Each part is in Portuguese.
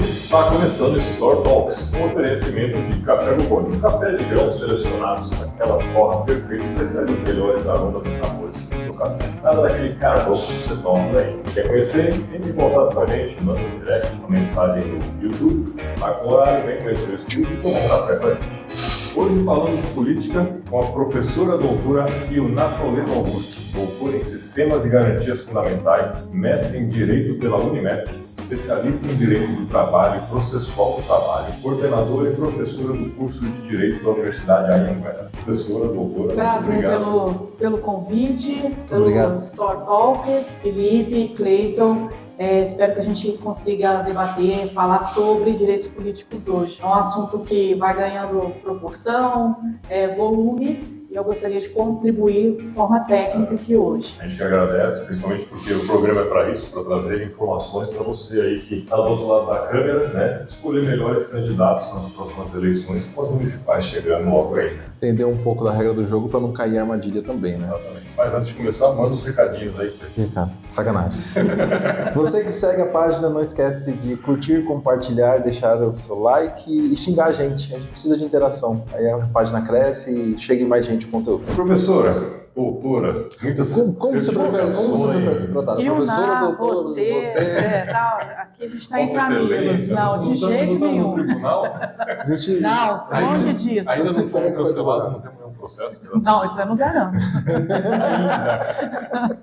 Está começando o Store Talks, um oferecimento de café Gogoni. Um café de grãos selecionados, aquela forma perfeita para extrair os melhores aromas e sabores do seu café. Nada daquele carvão que você toma por aí. Quer conhecer? Entre em contato com a gente, manda um direct, uma mensagem no YouTube. Agora vem conhecer o estúdio e tomar um café com a gente. Hoje falando de política com a professora doutora Ilna Toledo Augusto, doutora em Sistemas e Garantias Fundamentais, mestre em Direito pela Unimed, especialista em Direito do Trabalho e Processual do Trabalho, coordenadora e professora do curso de Direito da Universidade Anhanguera. Professora, doutora, prazer pelo convite, pelo Store Talks, Felipe, Cleiton. Espero que a gente consiga debater, falar sobre direitos políticos hoje. É um assunto que vai ganhando proporção, volume, e eu gostaria de contribuir de forma técnica aqui hoje. A gente agradece, principalmente porque o programa é para isso, para trazer informações para você aí que está do outro lado da câmera, né? Escolher melhores candidatos nas próximas eleições, com as municipais chegando logo aí, né? Entender um pouco da regra do jogo para não cair em armadilha também, né? Exatamente. Mas antes de começar, manda os recadinhos aí. Recado. Sacanagem. Você que segue a página, não esquece de curtir, compartilhar, deixar o seu like e xingar a gente. A gente precisa de interação. Aí a página cresce e chega em mais gente o conteúdo. Professora, doutora, muitas como você prefere ser tratada? Professora, doutora, você... aqui a gente está entre amigos. Não, de jeito nenhum. No tribunal? Não, longe disso. Ainda não foi cancelado, não tem nenhum processo. Não, isso eu não garanto.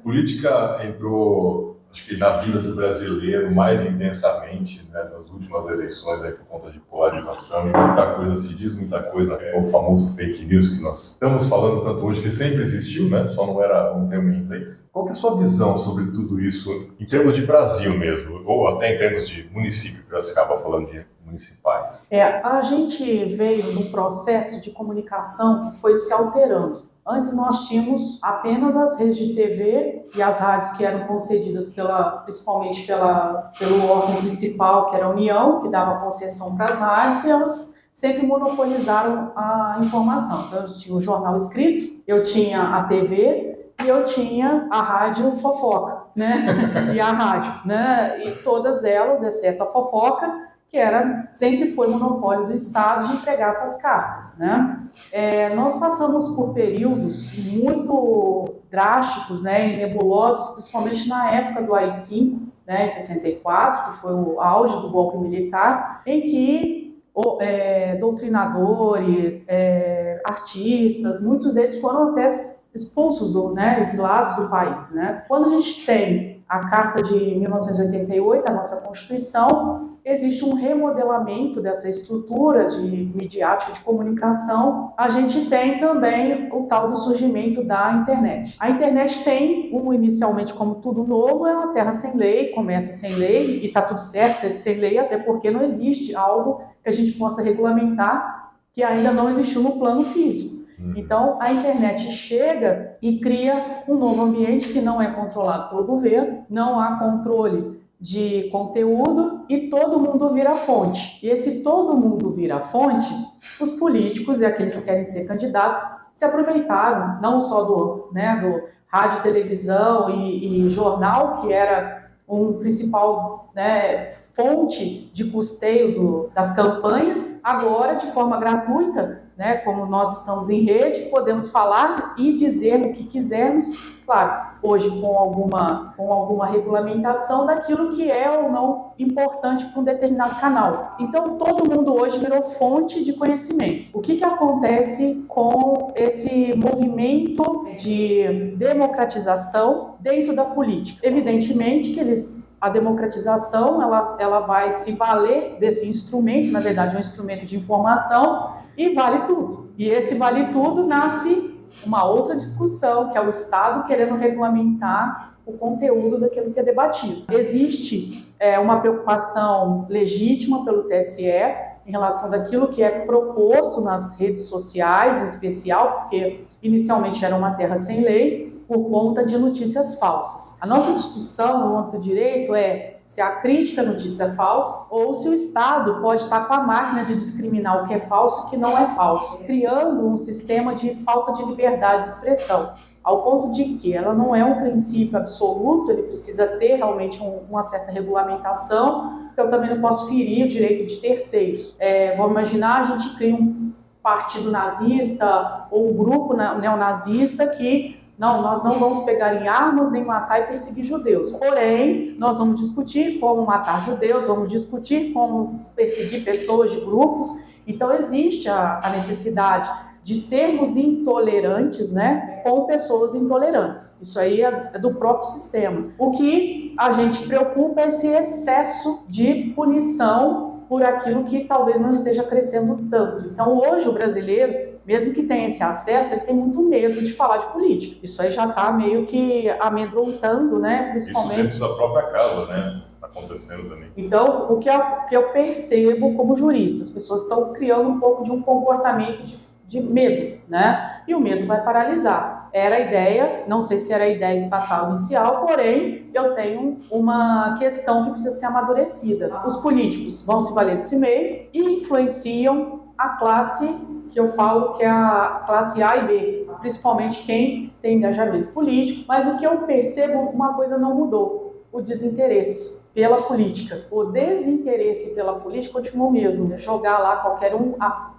Política entrou, acho que na vida do brasileiro mais intensamente, né, nas últimas eleições aí, por conta de polarização, e muita coisa se diz, muita coisa é o famoso fake news que nós estamos falando tanto hoje, que sempre existiu, né, só não era um termo em inglês. Qual que é a sua visão sobre tudo isso em termos de Brasil mesmo, ou até em termos de município, que você acaba falando de municipais? A gente veio num processo de comunicação que foi se alterando. Antes nós tínhamos apenas as redes de TV e as rádios que eram concedidas principalmente pelo órgão principal, que era a União, que dava concessão para as rádios, e elas sempre monopolizaram a informação. Então eu tinha o jornal escrito, eu tinha a TV e eu tinha a rádio fofoca, né? E a rádio, né? E todas elas, exceto a fofoca, que sempre foi monopólio do Estado de entregar essas cartas, né? Nós passamos por períodos muito drásticos, né, e nebulosos, principalmente na época do AI-5, né, de 64, que foi o auge do golpe militar, em que doutrinadores, artistas, muitos deles foram até expulsos, exilados do país, né? Quando a gente tem a Carta de 1988, a nossa Constituição, existe um remodelamento dessa estrutura midiática de comunicação. A gente tem também o tal do surgimento da internet. A internet tem, inicialmente, como tudo novo, é uma terra sem lei, começa sem lei, e está tudo certo ser sem lei, até porque não existe algo que a gente possa regulamentar que ainda não existiu no plano físico. Então, a internet chega e cria um novo ambiente que não é controlado pelo governo, não há controle de conteúdo e todo mundo vira fonte. E esse todo mundo vira fonte, os políticos e aqueles que querem ser candidatos se aproveitaram, não só do rádio, televisão e jornal, que era um principal, fonte de custeio das campanhas, agora de forma gratuita, né, como nós estamos em rede, podemos falar e dizer o que quisermos, claro, hoje com alguma regulamentação daquilo que é ou não importante para um determinado canal. Então, todo mundo hoje virou fonte de conhecimento. O que acontece com esse movimento de democratização dentro da política? Evidentemente que a democratização ela vai se valer desse instrumento, na verdade é um instrumento de informação, e vale tudo. E esse vale tudo nasce uma outra discussão, que é o Estado querendo regulamentar o conteúdo daquilo que é debatido. Existe uma preocupação legítima pelo TSE em relação daquilo que é proposto nas redes sociais, em especial, porque inicialmente era uma terra sem lei, por conta de notícias falsas. A nossa discussão no âmbito do direito é se a crítica à notícia é falsa ou se o Estado pode estar com a máquina de discriminar o que é falso e o que não é falso, criando um sistema de falta de liberdade de expressão, ao ponto de que ela não é um princípio absoluto, ele precisa ter realmente uma certa regulamentação, Eu também não posso ferir o direito de terceiros. Vamos imaginar, a gente cria um partido nazista ou um grupo neonazista que nós não vamos pegar em armas, nem matar e perseguir judeus. Porém, nós vamos discutir como matar judeus, vamos discutir como perseguir pessoas de grupos. Então, existe a necessidade de sermos intolerantes, né, com pessoas intolerantes. Isso aí é do próprio sistema. O que a gente preocupa é esse excesso de punição por aquilo que talvez não esteja crescendo tanto. Então, hoje, o brasileiro, mesmo que tenha esse acesso, ele tem muito medo de falar de política. Isso aí já está meio que amedrontando, né, principalmente... Isso dentro da própria casa, né? Acontecendo também. Então, o que eu percebo como jurista, as pessoas estão criando um pouco de um comportamento de medo, né? E o medo vai paralisar. Era a ideia, não sei se era a ideia estatal inicial, porém, eu tenho uma questão que precisa ser amadurecida. Os políticos vão se valer desse meio e influenciam a classe que eu falo que é a classe A e B, principalmente quem tem engajamento político. Mas o que eu percebo, uma coisa não mudou: o desinteresse pela política. O desinteresse pela política continua o mesmo, né? Jogar lá qualquer um,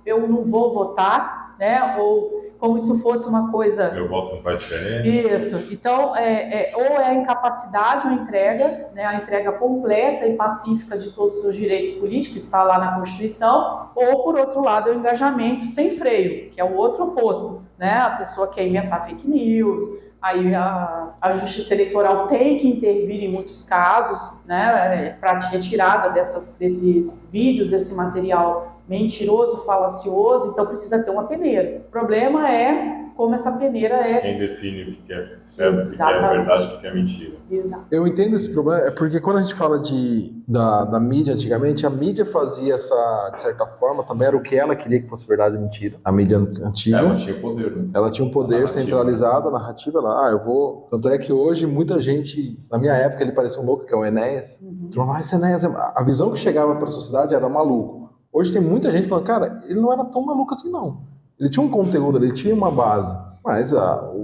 eu não vou votar, né? Ou como se fosse uma coisa... Meu voto não faz diferença. Isso. Então, ou é a incapacidade ou a entrega, né? A entrega completa e pacífica de todos os seus direitos políticos, está lá na Constituição, ou, por outro lado, é o engajamento sem freio, que é o outro oposto, né? A pessoa quer inventar fake news. Aí a Justiça Eleitoral tem que intervir em muitos casos, né, para retirada desses vídeos, desse material mentiroso, falacioso. Então precisa ter uma peneira. O problema é como essa peneira é... Quem define o que é certo, o que é verdade, o que é mentira. Exato. Eu entendo esse problema, é porque quando a gente fala da mídia antigamente, a mídia fazia essa, de certa forma, também era o que ela queria que fosse verdade ou mentira. A mídia antiga. Ela tinha poder, né? Ela tinha um poder centralizado, a narrativa lá, eu vou... Tanto é que hoje muita gente, na minha época ele parecia um louco, que é o Enéas. Esse Enéas, a visão que chegava para a sociedade era maluco. Hoje tem muita gente falando, cara, ele não era tão maluco assim não. Ele tinha um conteúdo, ele tinha uma base, mas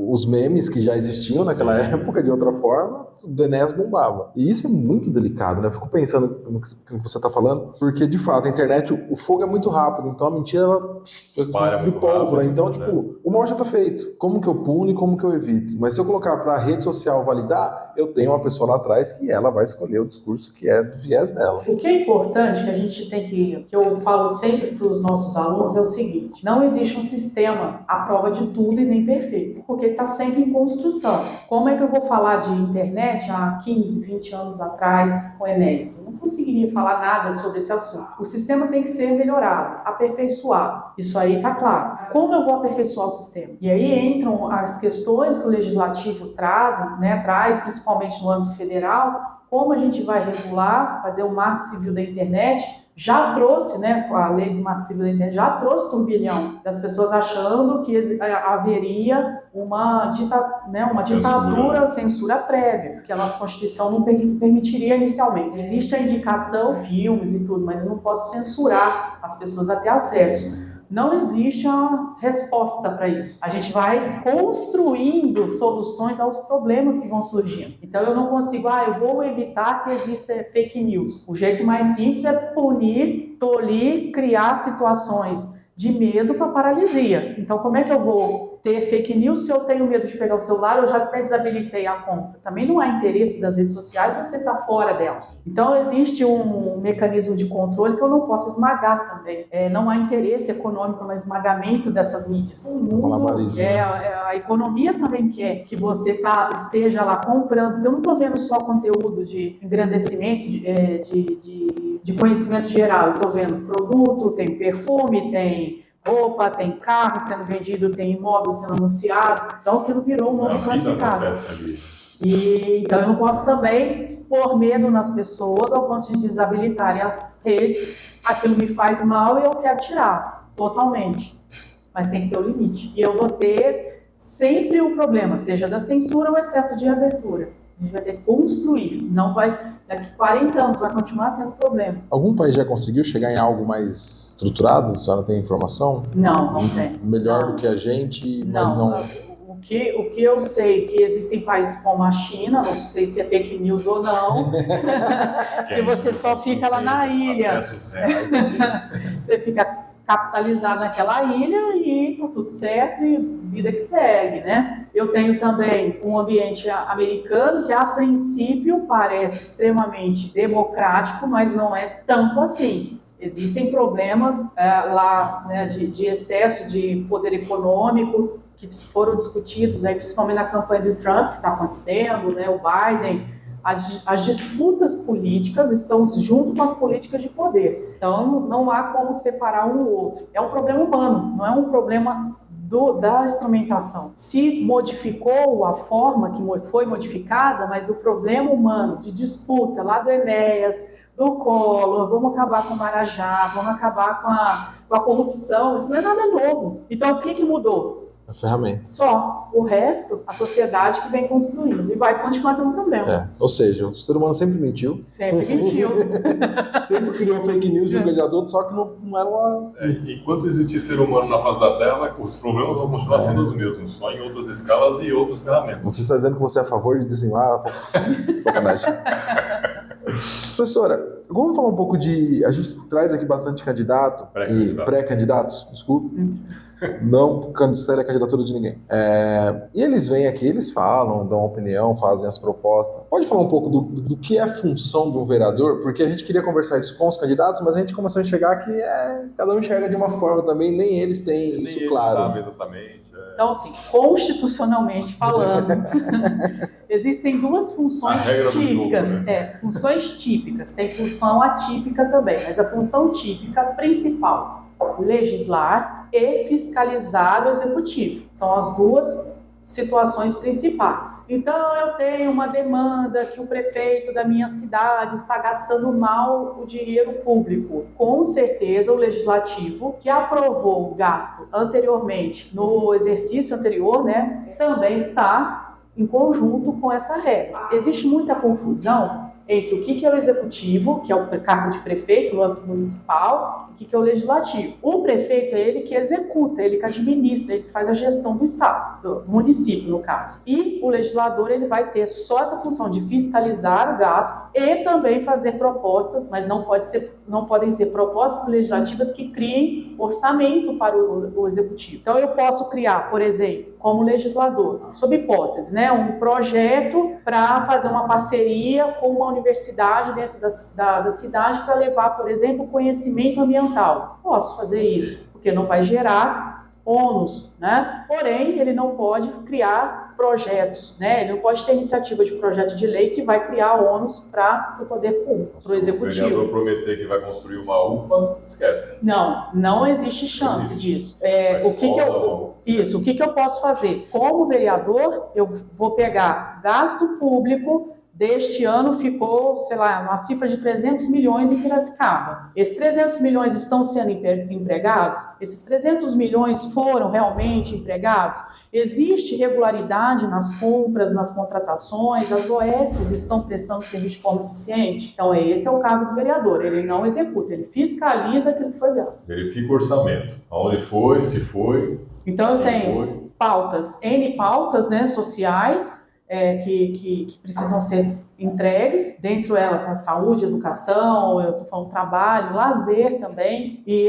os memes que já existiam naquela época, de outra forma, o Enéas bombava. E isso é muito delicado, né? Eu fico pensando no que você está falando, porque, de fato, a internet, o fogo é muito rápido, então a mentira, ela de pólvora. Então, tipo, o mal já está feito. Como que eu puno e como que eu evito? Mas se eu colocar para a rede social validar, eu tenho uma pessoa lá atrás que ela vai escolher o discurso que é do viés dela. O que é importante, que a gente tem que eu falo sempre para os nossos alunos, é o seguinte: não existe um sistema à prova de tudo e nem perfeito, porque está sempre em construção. Como é que eu vou falar de internet há 15, 20 anos atrás com o Enéas? Eu não conseguiria falar nada sobre esse assunto. O sistema tem que ser melhorado, aperfeiçoado. Isso aí está claro. Como eu vou aperfeiçoar o sistema? E aí entram as questões que o Legislativo traz, principalmente no âmbito federal, como a gente vai regular, fazer o Marco Civil da Internet. Já trouxe, né, a lei do Marco Civil da Internet, já trouxe turbilhão das pessoas achando que haveria uma ditadura, censura prévia, porque a nossa Constituição não permitiria inicialmente. Existe a indicação, filmes e tudo, mas eu não posso censurar as pessoas a ter acesso. Não existe uma resposta para isso. A gente vai construindo soluções aos problemas que vão surgindo. Então eu não consigo, eu vou evitar que exista fake news. O jeito mais simples é punir, tolir, criar situações de medo para paralisia. Então como é que eu vou ter fake news se eu tenho medo de pegar o celular? Eu já até desabilitei a conta. Também não há interesse das redes sociais, você está fora dela. Então existe um mecanismo de controle que eu não posso esmagar também. Não há interesse econômico no esmagamento dessas mídias. A economia também quer que você esteja lá comprando. Eu não estou vendo só conteúdo de engrandecimento, de conhecimento geral. Eu estou vendo produto, tem perfume, tem roupa, tem carro sendo vendido, tem imóvel sendo anunciado. Então aquilo virou um novo classificado. Então eu não posso também pôr medo nas pessoas ao ponto de desabilitarem as redes. Aquilo me faz mal e eu quero tirar totalmente. Mas tem que ter o limite. E eu vou ter sempre o problema, seja da censura ou excesso de abertura. A gente vai ter que construir. Não vai... Daqui 40 anos vai continuar tendo problema. Algum país já conseguiu chegar em algo mais estruturado? A senhora tem informação? Não tem. Melhor do que a gente, mas não... O O que eu sei que existem países como a China, não sei se é fake news ou não, que você só fica lá na ilha. Você fica capitalizado naquela ilha e tá tudo certo e vida que segue, né? Eu tenho também um ambiente americano que a princípio parece extremamente democrático, mas não é tanto assim. Existem problemas lá, né, de excesso de poder econômico que foram discutidos, né, principalmente na campanha do Trump, que está acontecendo, né, o Biden. As disputas políticas estão junto com as políticas de poder. Então, não há como separar um do outro. É um problema humano, não é um problema da instrumentação. Se modificou a forma que foi modificada, mas o problema humano de disputa lá do Enéas, do Collor, vamos acabar com o Marajá, vamos acabar com a corrupção, isso não é nada novo. Então, o que mudou? A ferramenta. Só. O resto, a sociedade que vem construindo. E vai continuar tendo problema. Ou seja, o ser humano sempre mentiu. Sempre mentiu. Sempre criou fake news de um coisa de outro, só que não era uma... Enquanto existir ser humano na face da Terra, os problemas vão continuar sendo os mesmos, só em outras escalas e outras ferramentas. Você está dizendo que você é a favor de dizimar? Sacanagem. Professora, vamos falar um pouco de... A gente traz aqui bastante candidato e pré-candidatos, desculpa. Não séria candidatura de ninguém. E eles vêm aqui, eles falam, dão opinião, fazem as propostas. Pode falar um pouco do que é a função de um vereador? Porque a gente queria conversar isso com os candidatos, mas a gente começou a enxergar que cada um enxerga de uma forma também, nem eles têm nem isso claro. Sabem exatamente. Então, assim, constitucionalmente falando, existem duas funções típicas. Jogo, né? Funções típicas. Tem função atípica também, mas a função típica principal, legislar e fiscalizar o executivo. São as duas situações principais. Então, eu tenho uma demanda que o prefeito da minha cidade está gastando mal o dinheiro público. Com certeza, o legislativo, que aprovou o gasto anteriormente, no exercício anterior, né, também está em conjunto com essa regra. Existe muita confusão entre o que é o executivo, que é o cargo de prefeito no âmbito municipal, e o que é o legislativo. O prefeito é ele que executa, ele que administra, ele que faz a gestão do estado, do município, no caso. E o legislador, ele vai ter só essa função de fiscalizar o gasto e também fazer propostas, mas não podem ser propostas legislativas que criem orçamento para o executivo. Então, eu posso criar, por exemplo, como legislador, sob hipótese, né, um projeto para fazer uma parceria com uma universidade dentro da cidade para levar, por exemplo, conhecimento ambiental. Posso fazer isso, porque não vai gerar ônus, né? Porém, ele não pode criar projetos, né? Ele não pode ter iniciativa de projeto de lei que vai criar ônus para o poder público, para o executivo. Se o vereador prometer que vai construir uma UPA, esquece. Não existe chance disso. O que eu posso fazer? Como vereador, eu vou pegar gasto público. Deste ano ficou, sei lá, uma cifra de 300 milhões em Piracicaba. Esses 300 milhões estão sendo empregados? Esses 300 milhões foram realmente empregados? Existe regularidade nas compras, nas contratações? As OS estão prestando serviço de forma eficiente? Então, esse é o cargo do vereador. Ele não executa, ele fiscaliza aquilo que foi gasto. Verifica o orçamento. Aonde foi, se foi. Então, eu tenho N pautas, né, sociais, que precisam ser entregues, dentro dela para saúde, educação, eu estou falando trabalho, lazer também, e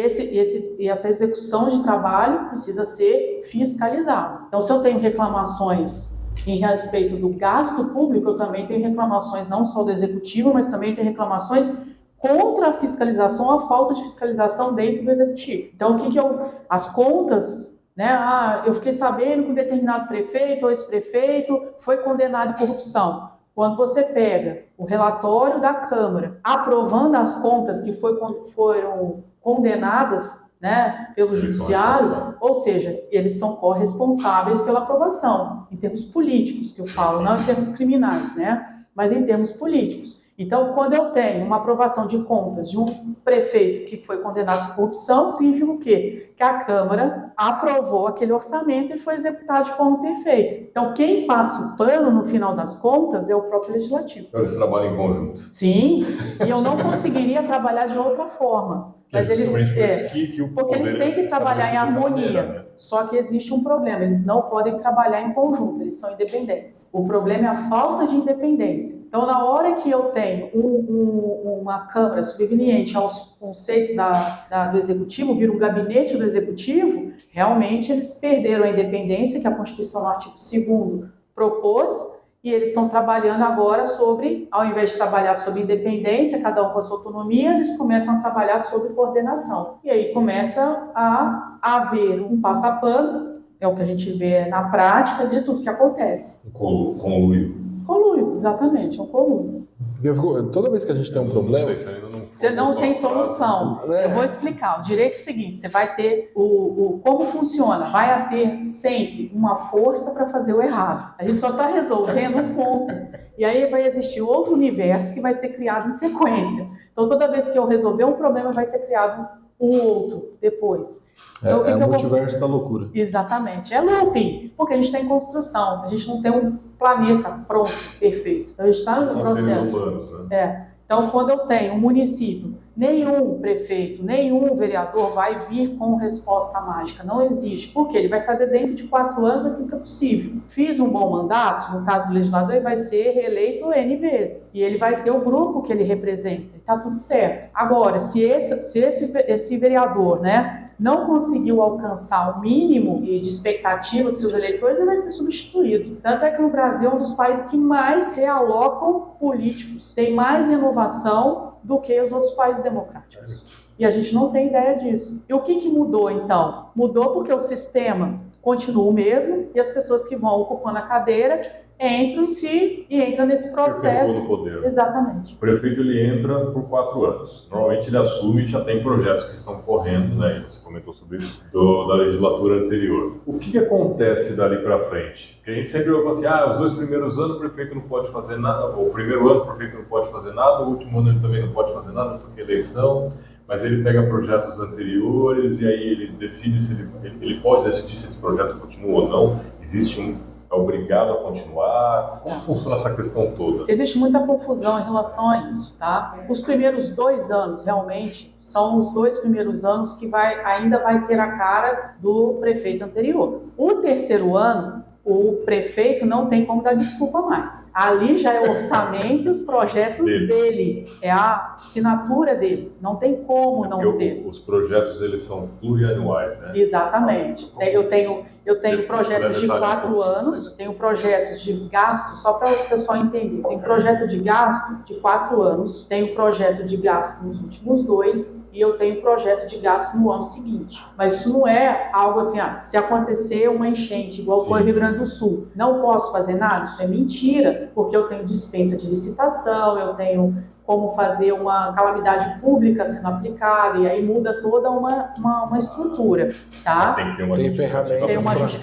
essa execução de trabalho precisa ser fiscalizada. Então, se eu tenho reclamações em respeito do gasto público, eu também tenho reclamações não só do executivo, mas também tenho reclamações contra a fiscalização, a falta de fiscalização dentro do executivo. Então, as contas, né? Eu fiquei sabendo que um determinado prefeito ou ex-prefeito foi condenado por corrupção. Quando você pega o relatório da Câmara aprovando as contas que foram condenadas, né, pelo Judiciário, ou seja, eles são corresponsáveis pela aprovação, em termos políticos, que eu falo, não em termos criminais, né, mas em termos políticos. Então, quando eu tenho uma aprovação de contas de um prefeito que foi condenado por corrupção, significa o quê? Que a Câmara aprovou aquele orçamento e foi executado de forma perfeita. Então, quem passa o pano no final das contas é o próprio Legislativo. Então, eles trabalham em conjunto. Sim, e eu não conseguiria trabalhar de outra forma. Mas é eles, justamente por isso que o porque eles poder têm que é trabalhar em estabelecido dessa harmonia. maneira, né? Só que existe um problema, eles não podem trabalhar em conjunto, eles são independentes. O problema é a falta de independência. Então, na hora que eu tenho uma Câmara subveniente aos conceitos do Executivo, vira um gabinete do Executivo, realmente eles perderam a independência que a Constituição, no artigo 2º, propôs, e eles estão trabalhando agora sobre, ao invés de trabalhar sobre independência, cada um com a sua autonomia, eles começam a trabalhar sobre coordenação. E aí começa a haver um passapano, é o que a gente vê na prática, de tudo que acontece. Conluio. Conluio, exatamente, é um conluio. Toda vez que a gente tem um problema... Você não tem solução. Eu vou explicar. O direito é o seguinte, você vai ter como funciona. Vai ter sempre uma força para fazer o errado. A gente só está resolvendo um ponto. E aí vai existir outro universo que vai ser criado em sequência. Então, toda vez que eu resolver um problema, vai ser criado um outro depois. Então, o multiverso da loucura. Exatamente. É looping, porque a gente está em construção. A gente não tem um planeta pronto, perfeito. Então, a gente está no processo. Humanos, né? Então, quando eu tenho um município, nenhum prefeito, nenhum vereador vai vir com resposta mágica. Não existe. Por quê? Ele vai fazer dentro de 4 anos aquilo que é possível. Fiz um bom mandato, no caso do legislador, ele vai ser reeleito N vezes. E ele vai ter o grupo que ele representa. Está tudo certo. Agora, se esse vereador, não conseguiu alcançar o mínimo de expectativa dos seus eleitores, ele vai ser substituído. Tanto é que o Brasil é um dos países que mais realocam políticos, tem mais renovação do que os outros países democráticos. E a gente não tem ideia disso. E o que mudou, então? Mudou porque o sistema continua o mesmo e as pessoas que vão ocupando a cadeira entram em si e entram nesse processo. Do poder. Exatamente. O prefeito ele entra por 4 anos. Normalmente ele assume e já tem projetos que estão correndo, né? Você comentou sobre isso, da legislatura anterior. O que acontece dali para frente? Porque a gente sempre ouve assim, os 2 primeiros anos o prefeito não pode fazer nada, ou o primeiro ano o prefeito não pode fazer nada, o último ano ele também não pode fazer nada porque é eleição, mas ele pega projetos anteriores e aí ele decide se ele pode decidir se esse projeto continua ou não. Existe é obrigado a continuar? Como funciona essa questão toda? Existe muita confusão em relação a isso, tá? Os primeiros 2 anos, realmente, são os 2 primeiros anos que ainda vai ter a cara do prefeito anterior. O terceiro ano, o prefeito não tem como dar desculpa mais. Ali já é o orçamento e os projetos dele, é a assinatura dele. Não tem como não ser. Os projetos, eles são plurianuais, né? Exatamente. Eu tenho projetos de 4 anos, tenho projetos de gasto, só para o pessoal entender. Tenho projeto de gasto de 4 anos, tenho projeto de gasto nos últimos 2 e eu tenho projeto de gasto no ano seguinte. Mas isso não é algo assim, se acontecer uma enchente, igual foi no Rio Grande do Sul, não posso fazer nada? Isso é mentira, porque eu tenho dispensa de licitação, eu tenho como fazer uma calamidade pública sendo aplicada, e aí muda toda uma estrutura, tá? Mas tem que ter uma ferramentas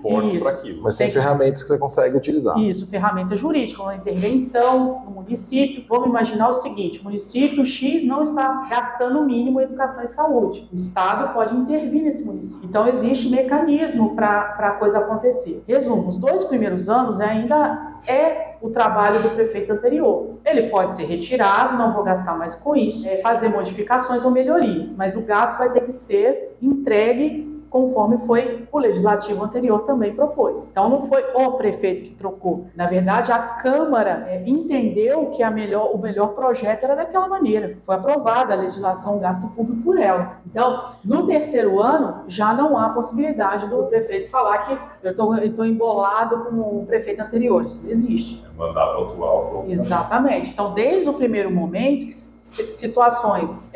forte para aquilo. Mas tem ferramentas que você consegue utilizar. Isso, ferramenta jurídica, uma intervenção no município. Vamos imaginar o seguinte, o município X não está gastando o mínimo em educação e saúde. O Estado pode intervir nesse município. Então, existe mecanismo para a coisa acontecer. Resumo, os 2 primeiros anos ainda é o trabalho do prefeito anterior. Ele pode ser retirado, não vou gastar mais com isso, fazer modificações ou melhorias, mas o gasto vai ter que ser entregue conforme foi o legislativo anterior também propôs. Então não foi o prefeito que trocou. Na verdade, a Câmara entendeu que o melhor projeto era daquela maneira. Foi aprovada a legislação gasto público por ela. Então, no terceiro ano, já não há possibilidade do prefeito falar que eu estou embolado com o prefeito anterior. Isso não existe. É mandato atual. Exatamente. Então, desde o primeiro momento, situações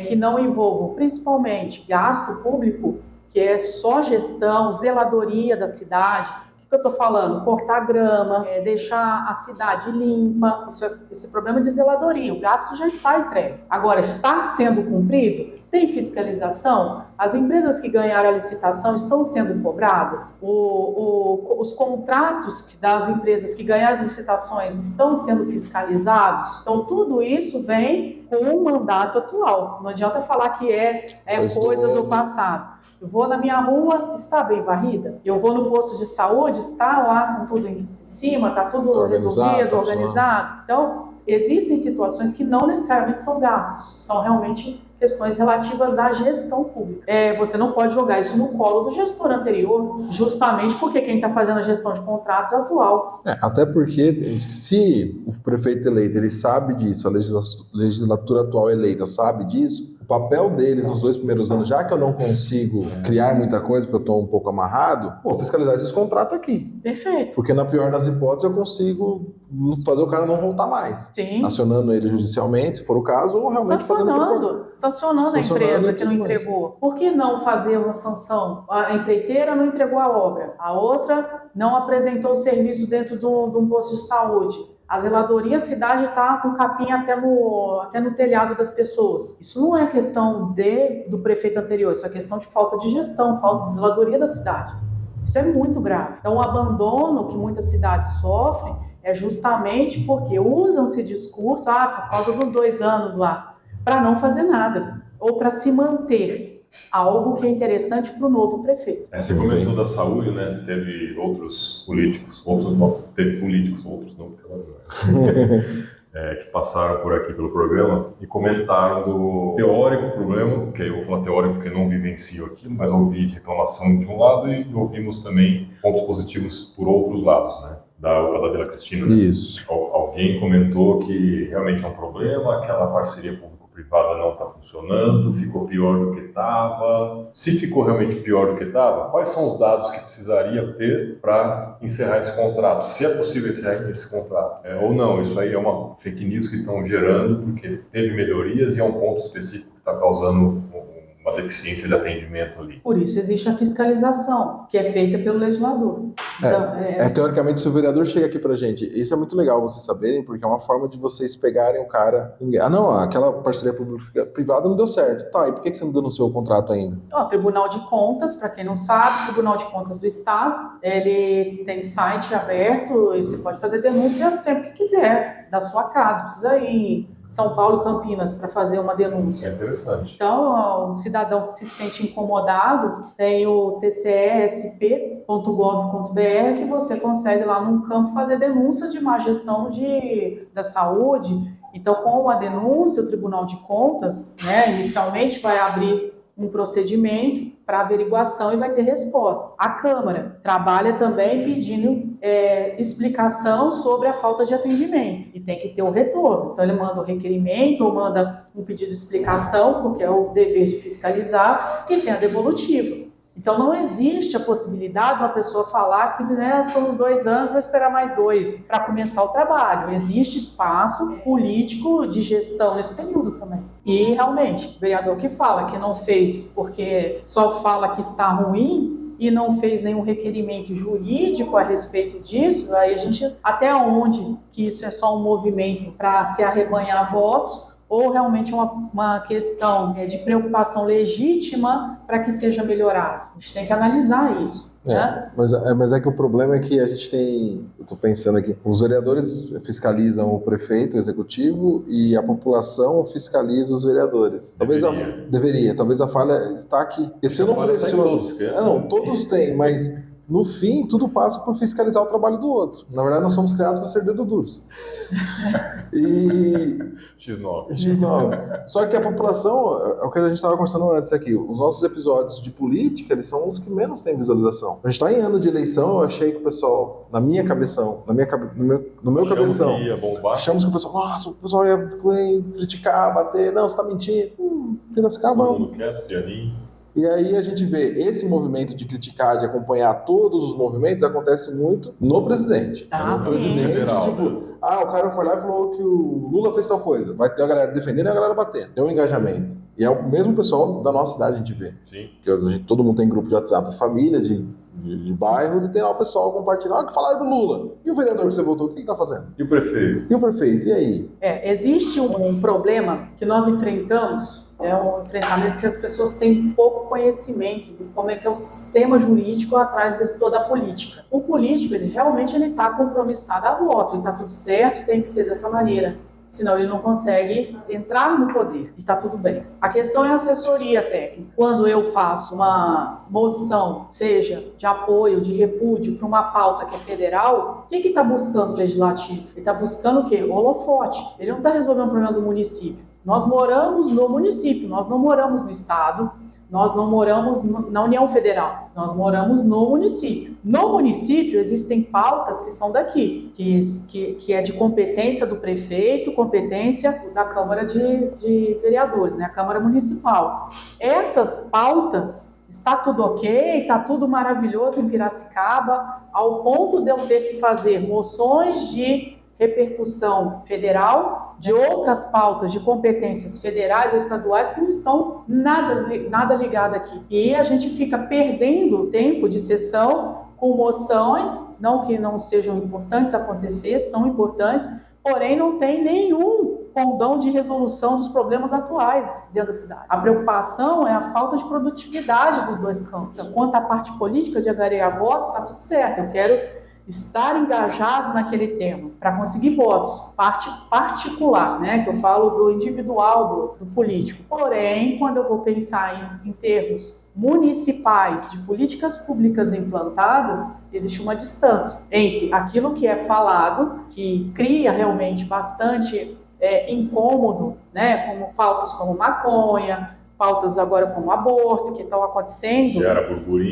que não envolvam principalmente gasto público, que é só gestão, zeladoria da cidade. O que eu estou falando? Cortar grama, deixar a cidade limpa, esse problema de zeladoria, o gasto já está entregue. Agora, está sendo cumprido? Tem fiscalização? As empresas que ganharam a licitação estão sendo cobradas? Os contratos das empresas que ganharam as licitações estão sendo fiscalizados? Então, tudo isso vem com o mandato atual. Não adianta falar que é coisa do passado. Eu vou na minha rua, está bem varrida. Eu vou no posto de saúde, está lá com tudo em cima, está tudo resolvido, organizado. Então, existem situações que não necessariamente são gastos, são realmente questões relativas à gestão pública. Você não pode jogar isso no colo do gestor anterior, justamente porque quem está fazendo a gestão de contratos é o atual. Até porque se o prefeito eleito ele sabe disso, a legislatura atual eleita sabe disso, o papel deles nos 2 primeiros anos, já que eu não consigo criar muita coisa porque eu estou um pouco amarrado, fiscalizar esses contratos aqui. Perfeito. Porque na pior das hipóteses eu consigo fazer o cara não voltar mais. Sim. Acionando ele judicialmente, se for o caso, ou realmente sancionando a empresa que não entregou. Por que não fazer uma sanção? A empreiteira não entregou a obra, a outra não apresentou o serviço dentro de um posto de saúde. A zeladoria, a cidade está com capim até no telhado das pessoas. Isso não é questão do prefeito anterior, isso é questão de falta de gestão, falta de zeladoria da cidade. Isso é muito grave. Então, o abandono que muitas cidades sofrem é justamente porque usam esse discurso, por causa dos 2 anos lá, para não fazer nada, ou para se manter. Algo que é interessante para o novo prefeito. Você comentou da saúde, né? Teve outros políticos, outros não, que passaram por aqui pelo programa e comentaram do teórico problema, que eu vou falar teórico porque não vivencio aquilo, mas ouvi reclamação de um lado e ouvimos também pontos positivos por outros lados, né? Da Vila Cristina. Né? Isso. Alguém comentou que realmente é um problema, aquela parceria público-privada não está funcionando, ficou pior do que estava. Se ficou realmente pior do que estava, quais são os dados que precisaria ter para encerrar esse contrato? Se é possível encerrar esse contrato. Ou não, isso aí é uma fake news que estão gerando porque teve melhorias e é um ponto específico que está causando uma deficiência de atendimento ali. Por isso existe a fiscalização, que é feita pelo legislador. Então, teoricamente, se o vereador chega aqui pra gente, isso é muito legal vocês saberem, porque é uma forma de vocês pegarem o cara. Não, aquela parceria público-privada não deu certo. Tá, e por que você não denunciou o contrato ainda? O Tribunal de Contas, para quem não sabe, o Tribunal de Contas do Estado, ele tem site aberto e você pode fazer denúncia o tempo que quiser, da sua casa. Precisa ir em São Paulo, Campinas, para fazer uma denúncia. É interessante. Então, o cidadão que se sente incomodado, tem o tcesp.gov.br, que você consegue lá num campo fazer denúncia de má gestão da saúde. Então, com a denúncia, o Tribunal de Contas, inicialmente vai abrir um procedimento para averiguação e vai ter resposta. A Câmara trabalha também pedindo explicação sobre a falta de atendimento e tem que ter o retorno. Então ele manda o requerimento ou manda um pedido de explicação, porque é o dever de fiscalizar, e tem a devolutiva. Então não existe a possibilidade de uma pessoa falar que simplesmente somos 2 anos, vou esperar mais 2 para começar o trabalho. Existe espaço político de gestão nesse período também. E realmente, o vereador que fala que não fez porque só fala que está ruim e não fez nenhum requerimento jurídico a respeito disso, aí a gente, até onde que isso é só um movimento para se arrebanhar votos, ou realmente uma questão de preocupação legítima para que seja melhorado. A gente tem que analisar isso. Né? Mas é que o problema é que a gente tem, eu estou pensando aqui, os vereadores fiscalizam o prefeito, o executivo, e a população fiscaliza os vereadores. Talvez a falha está aqui. Esse eu não pressiono. Todos têm, mas no fim, tudo passa por fiscalizar o trabalho do outro. Na verdade, nós somos criados para ser dedo duros. E... X9. Só que a população, é o que a gente estava conversando antes aqui, os nossos episódios de política, eles são os que menos têm visualização. A gente está em ano de eleição, eu achei que o pessoal, no meu cabeção, achamos que o pessoal, nossa, o pessoal ia criticar, bater, não, você está mentindo. Piracicaba... Todo mundo quieto, pianinho. E aí a gente vê esse movimento de criticar, de acompanhar todos os movimentos, acontece muito no presidente. No presidente, o cara foi lá e falou que o Lula fez tal coisa. Vai ter a galera defendendo e a galera batendo. Tem um engajamento. E é o mesmo pessoal da nossa cidade a gente vê. Sim. Todo mundo tem grupo de WhatsApp de família, de bairros, e tem lá o pessoal compartilhando, que falaram do Lula. E o vereador que você votou, o que ele está fazendo? E o prefeito? E aí? Existe um problema que nós enfrentamos, é um enfrentamento que as pessoas têm pouco conhecimento de como é que é o sistema jurídico atrás de toda a política. O político, ele realmente está compromissado a voto, ele está tudo certo, tem que ser dessa maneira. Senão ele não consegue entrar no poder, e está tudo bem. A questão é a assessoria técnica. Quando eu faço uma moção, seja de apoio, de repúdio, para uma pauta que é federal, o que está buscando o legislativo? Ele está buscando o quê? O holofote. Ele não está resolvendo o problema do município. Nós moramos no município, nós não moramos no estado, nós não moramos na União Federal, nós moramos no município. No município existem pautas que são daqui, que é de competência do prefeito, competência da Câmara de Vereadores, né, a Câmara Municipal. Essas pautas, está tudo ok, está tudo maravilhoso em Piracicaba, ao ponto de eu ter que fazer moções de repercussão federal, de outras pautas de competências federais ou estaduais que não estão nada ligado aqui. E a gente fica perdendo tempo de sessão com moções, não que não sejam importantes acontecer, são importantes, porém não tem nenhum condão de resolução dos problemas atuais dentro da cidade. A preocupação é a falta de produtividade dos dois campos. Então, quanto à parte política de angariar votos, está tudo certo. Eu quero estar engajado naquele tema para conseguir votos, parte particular, né, que eu falo do individual do político. Porém, quando eu vou pensar em termos municipais, de políticas públicas implantadas, existe uma distância entre aquilo que é falado, que cria realmente bastante incômodo, né, como pautas como maconha, pautas agora como aborto, que estão acontecendo.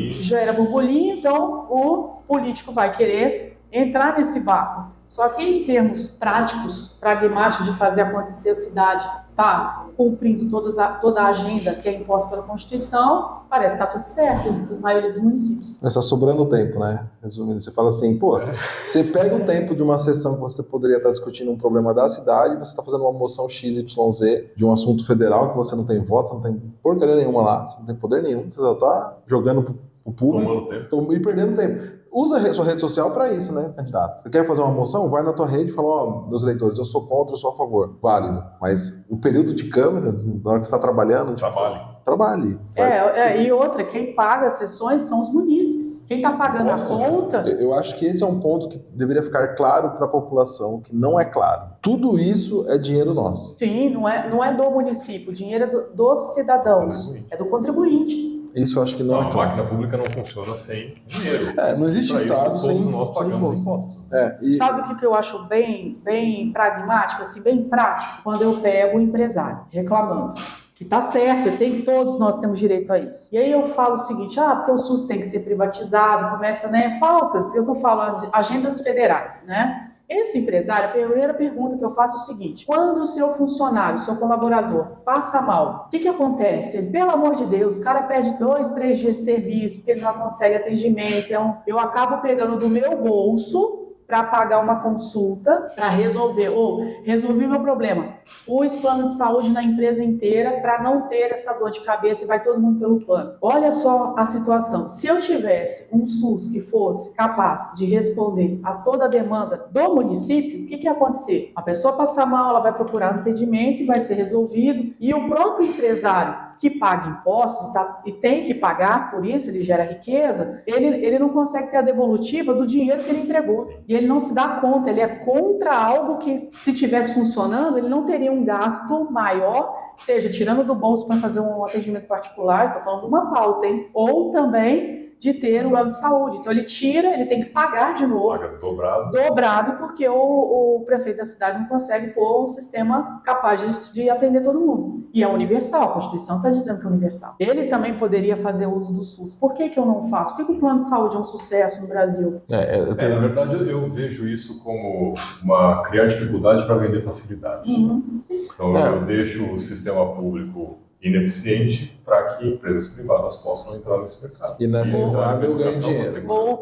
Gera burburinho, então o político vai querer entrar nesse vácuo. Só que em termos práticos, pragmáticos de fazer acontecer a cidade, está cumprindo toda a agenda que é imposta pela Constituição, parece que está tudo certo na maioria dos municípios. Mas está sobrando tempo, né? Resumindo, você fala assim, você pega o tempo de uma sessão que você poderia estar discutindo um problema da cidade, você está fazendo uma moção XYZ de um assunto federal que você não tem voto, você não tem porcaria nenhuma lá, você não tem poder nenhum, você só está jogando pro público e perdendo tempo. Usa a sua rede social para isso, né, candidato? Você quer fazer uma moção? Vai na tua rede e fala, meus eleitores, eu sou contra, eu sou a favor. Válido. Mas o período de câmera, na hora que você está trabalhando... Trabalhe. E outra, quem paga as sessões são os munícipes. Quem está pagando a conta... Eu acho que esse é um ponto que deveria ficar claro para a população, que não é claro. Tudo isso é dinheiro nosso. Sim, não é do município. O dinheiro é dos cidadãos. É do contribuinte. Isso eu acho que não é claro. A máquina pública não funciona sem dinheiro. Não existe Estado sem nós pagamos impostos. Sabe o que eu acho bem pragmático, assim, bem prático? Quando eu pego o empresário reclamando que tá certo, todos nós temos direito a isso. E aí eu falo o seguinte, porque o SUS tem que ser privatizado, começa, né, pautas, eu falo as agendas federais, né? Esse empresário, a primeira pergunta que eu faço é o seguinte: quando o seu funcionário, o seu colaborador, passa mal, o que acontece? Ele, pelo amor de Deus, o cara perde 2, 3 dias de serviço, porque ele não consegue atendimento. Então, eu acabo pegando do meu bolso para pagar uma consulta, para resolver meu problema. Pus plano de saúde na empresa inteira para não ter essa dor de cabeça e vai todo mundo pelo plano. Olha só a situação. Se eu tivesse um SUS que fosse capaz de responder a toda a demanda do município, o que ia acontecer? A pessoa passar mal, ela vai procurar um atendimento e vai ser resolvido. E o próprio empresário que paga impostos e tem que pagar, por isso ele gera riqueza, ele não consegue ter a devolutiva do dinheiro que ele entregou. E ele não se dá conta, ele é contra algo que, se tivesse funcionando, ele não teria um gasto maior, seja tirando do bolso para fazer um atendimento particular, estou falando de uma pauta, hein? Ou também de ter um plano de saúde. Então ele tira, ele tem que pagar de novo. Paga dobrado. Dobrado, porque o prefeito da cidade não consegue pôr um sistema capaz de atender todo mundo. E é universal, a Constituição está dizendo que é universal. Ele também poderia fazer uso do SUS. Por que eu não faço? Por que o plano de saúde é um sucesso no Brasil? Na verdade, eu vejo isso como criar dificuldade para vender facilidade. Então eu deixo o sistema público ineficiente para que empresas privadas possam entrar nesse mercado. E nessa entrada eu ganho dinheiro. Ou o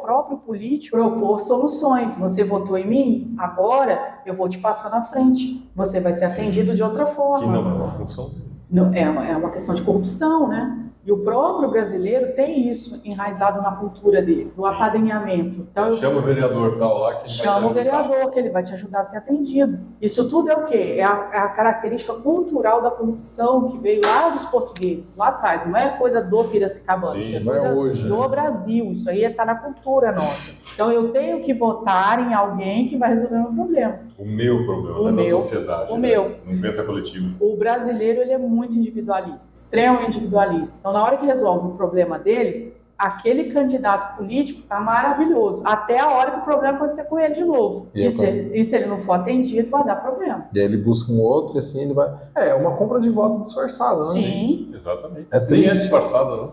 próprio político propor soluções. Você votou em mim, agora eu vou te passar na frente. Você vai ser atendido de outra forma. Que não é uma função dele. É uma questão de corrupção, né? E o próprio brasileiro tem isso enraizado na cultura dele, do apadrinhamento. Então, chama o vereador tal lá que ele chama o vereador que ele vai te ajudar a ser atendido. Isso tudo é o quê? É a característica cultural da corrupção que veio lá dos portugueses, lá atrás. Não é coisa do piracicabano, isso é coisa do Brasil. Isso aí está na cultura nossa. Então eu tenho que votar em alguém que vai resolver o meu problema. O meu problema, da sociedade. Não pensa coletivo. O brasileiro, ele é muito individualista, extremamente individualista. Então, na hora que resolve o problema dele, aquele candidato político está maravilhoso, até a hora que o problema acontecer com ele de novo. E se ele não for atendido, vai dar problema. E aí ele busca um outro e assim ele vai... É uma compra de voto disfarçada, né? Sim. Exatamente. É Nem é triste. disfarçada, não.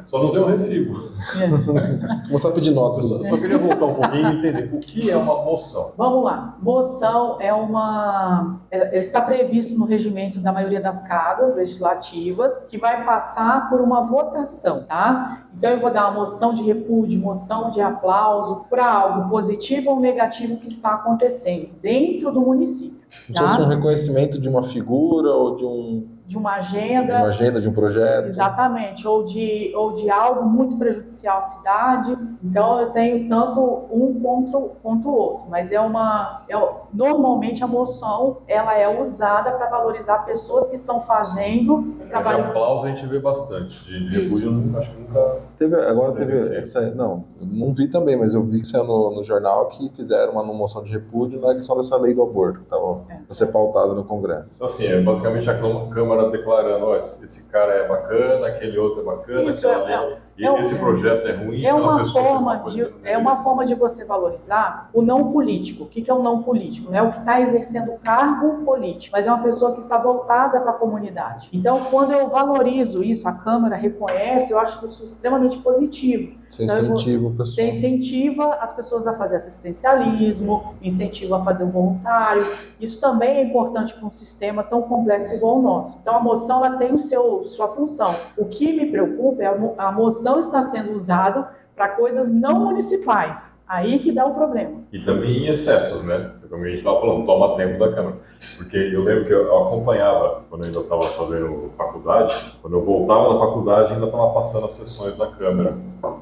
Só não tem um recibo. Começar a pedir nota. Eu só queria voltar um pouquinho e entender o que é uma moção. Vamos lá. Moção está previsto no regimento da maioria das casas legislativas, que vai passar por uma votação, tá? Então eu vou dar uma moção de repúdio, moção de aplauso para algo positivo ou negativo que está acontecendo dentro do município. Como se fosse um reconhecimento de uma figura ou de uma agenda, de um projeto. Exatamente, ou de algo muito prejudicial à cidade. Então eu tenho tanto um quanto o outro, mas normalmente a moção ela é usada para valorizar pessoas que estão fazendo trabalho. De aplauso a gente vê bastante, de repúdio acho que nunca... Teve essa, não, eu não vi também, mas eu vi que saiu no jornal que fizeram uma moção de repúdio na questão dessa lei do aborto, que estava a ser pautada no Congresso. Então assim, é basicamente a Câmara declarando, ó, esse cara é bacana, aquele outro é bacana, esse projeto é ruim. É uma forma de você valorizar o não político. O que é o não político? É o que está exercendo o cargo político, mas é uma pessoa que está voltada para a comunidade. Então, quando eu valorizo isso, a Câmara reconhece, eu acho isso extremamente positivo. Você incentiva o pessoal. Você incentiva as pessoas a fazer assistencialismo, incentiva a fazer um voluntário. Isso também é importante para um sistema tão complexo igual o nosso. Então, a moção ela tem sua função. O que me preocupa é a moção está sendo usada para coisas não municipais. Aí que dá o problema. E também em excessos, né? Como a gente estava falando, toma tempo da Câmara. Porque eu lembro que eu acompanhava, quando eu ainda estava fazendo faculdade, quando eu voltava da faculdade ainda estava passando as sessões da Câmara.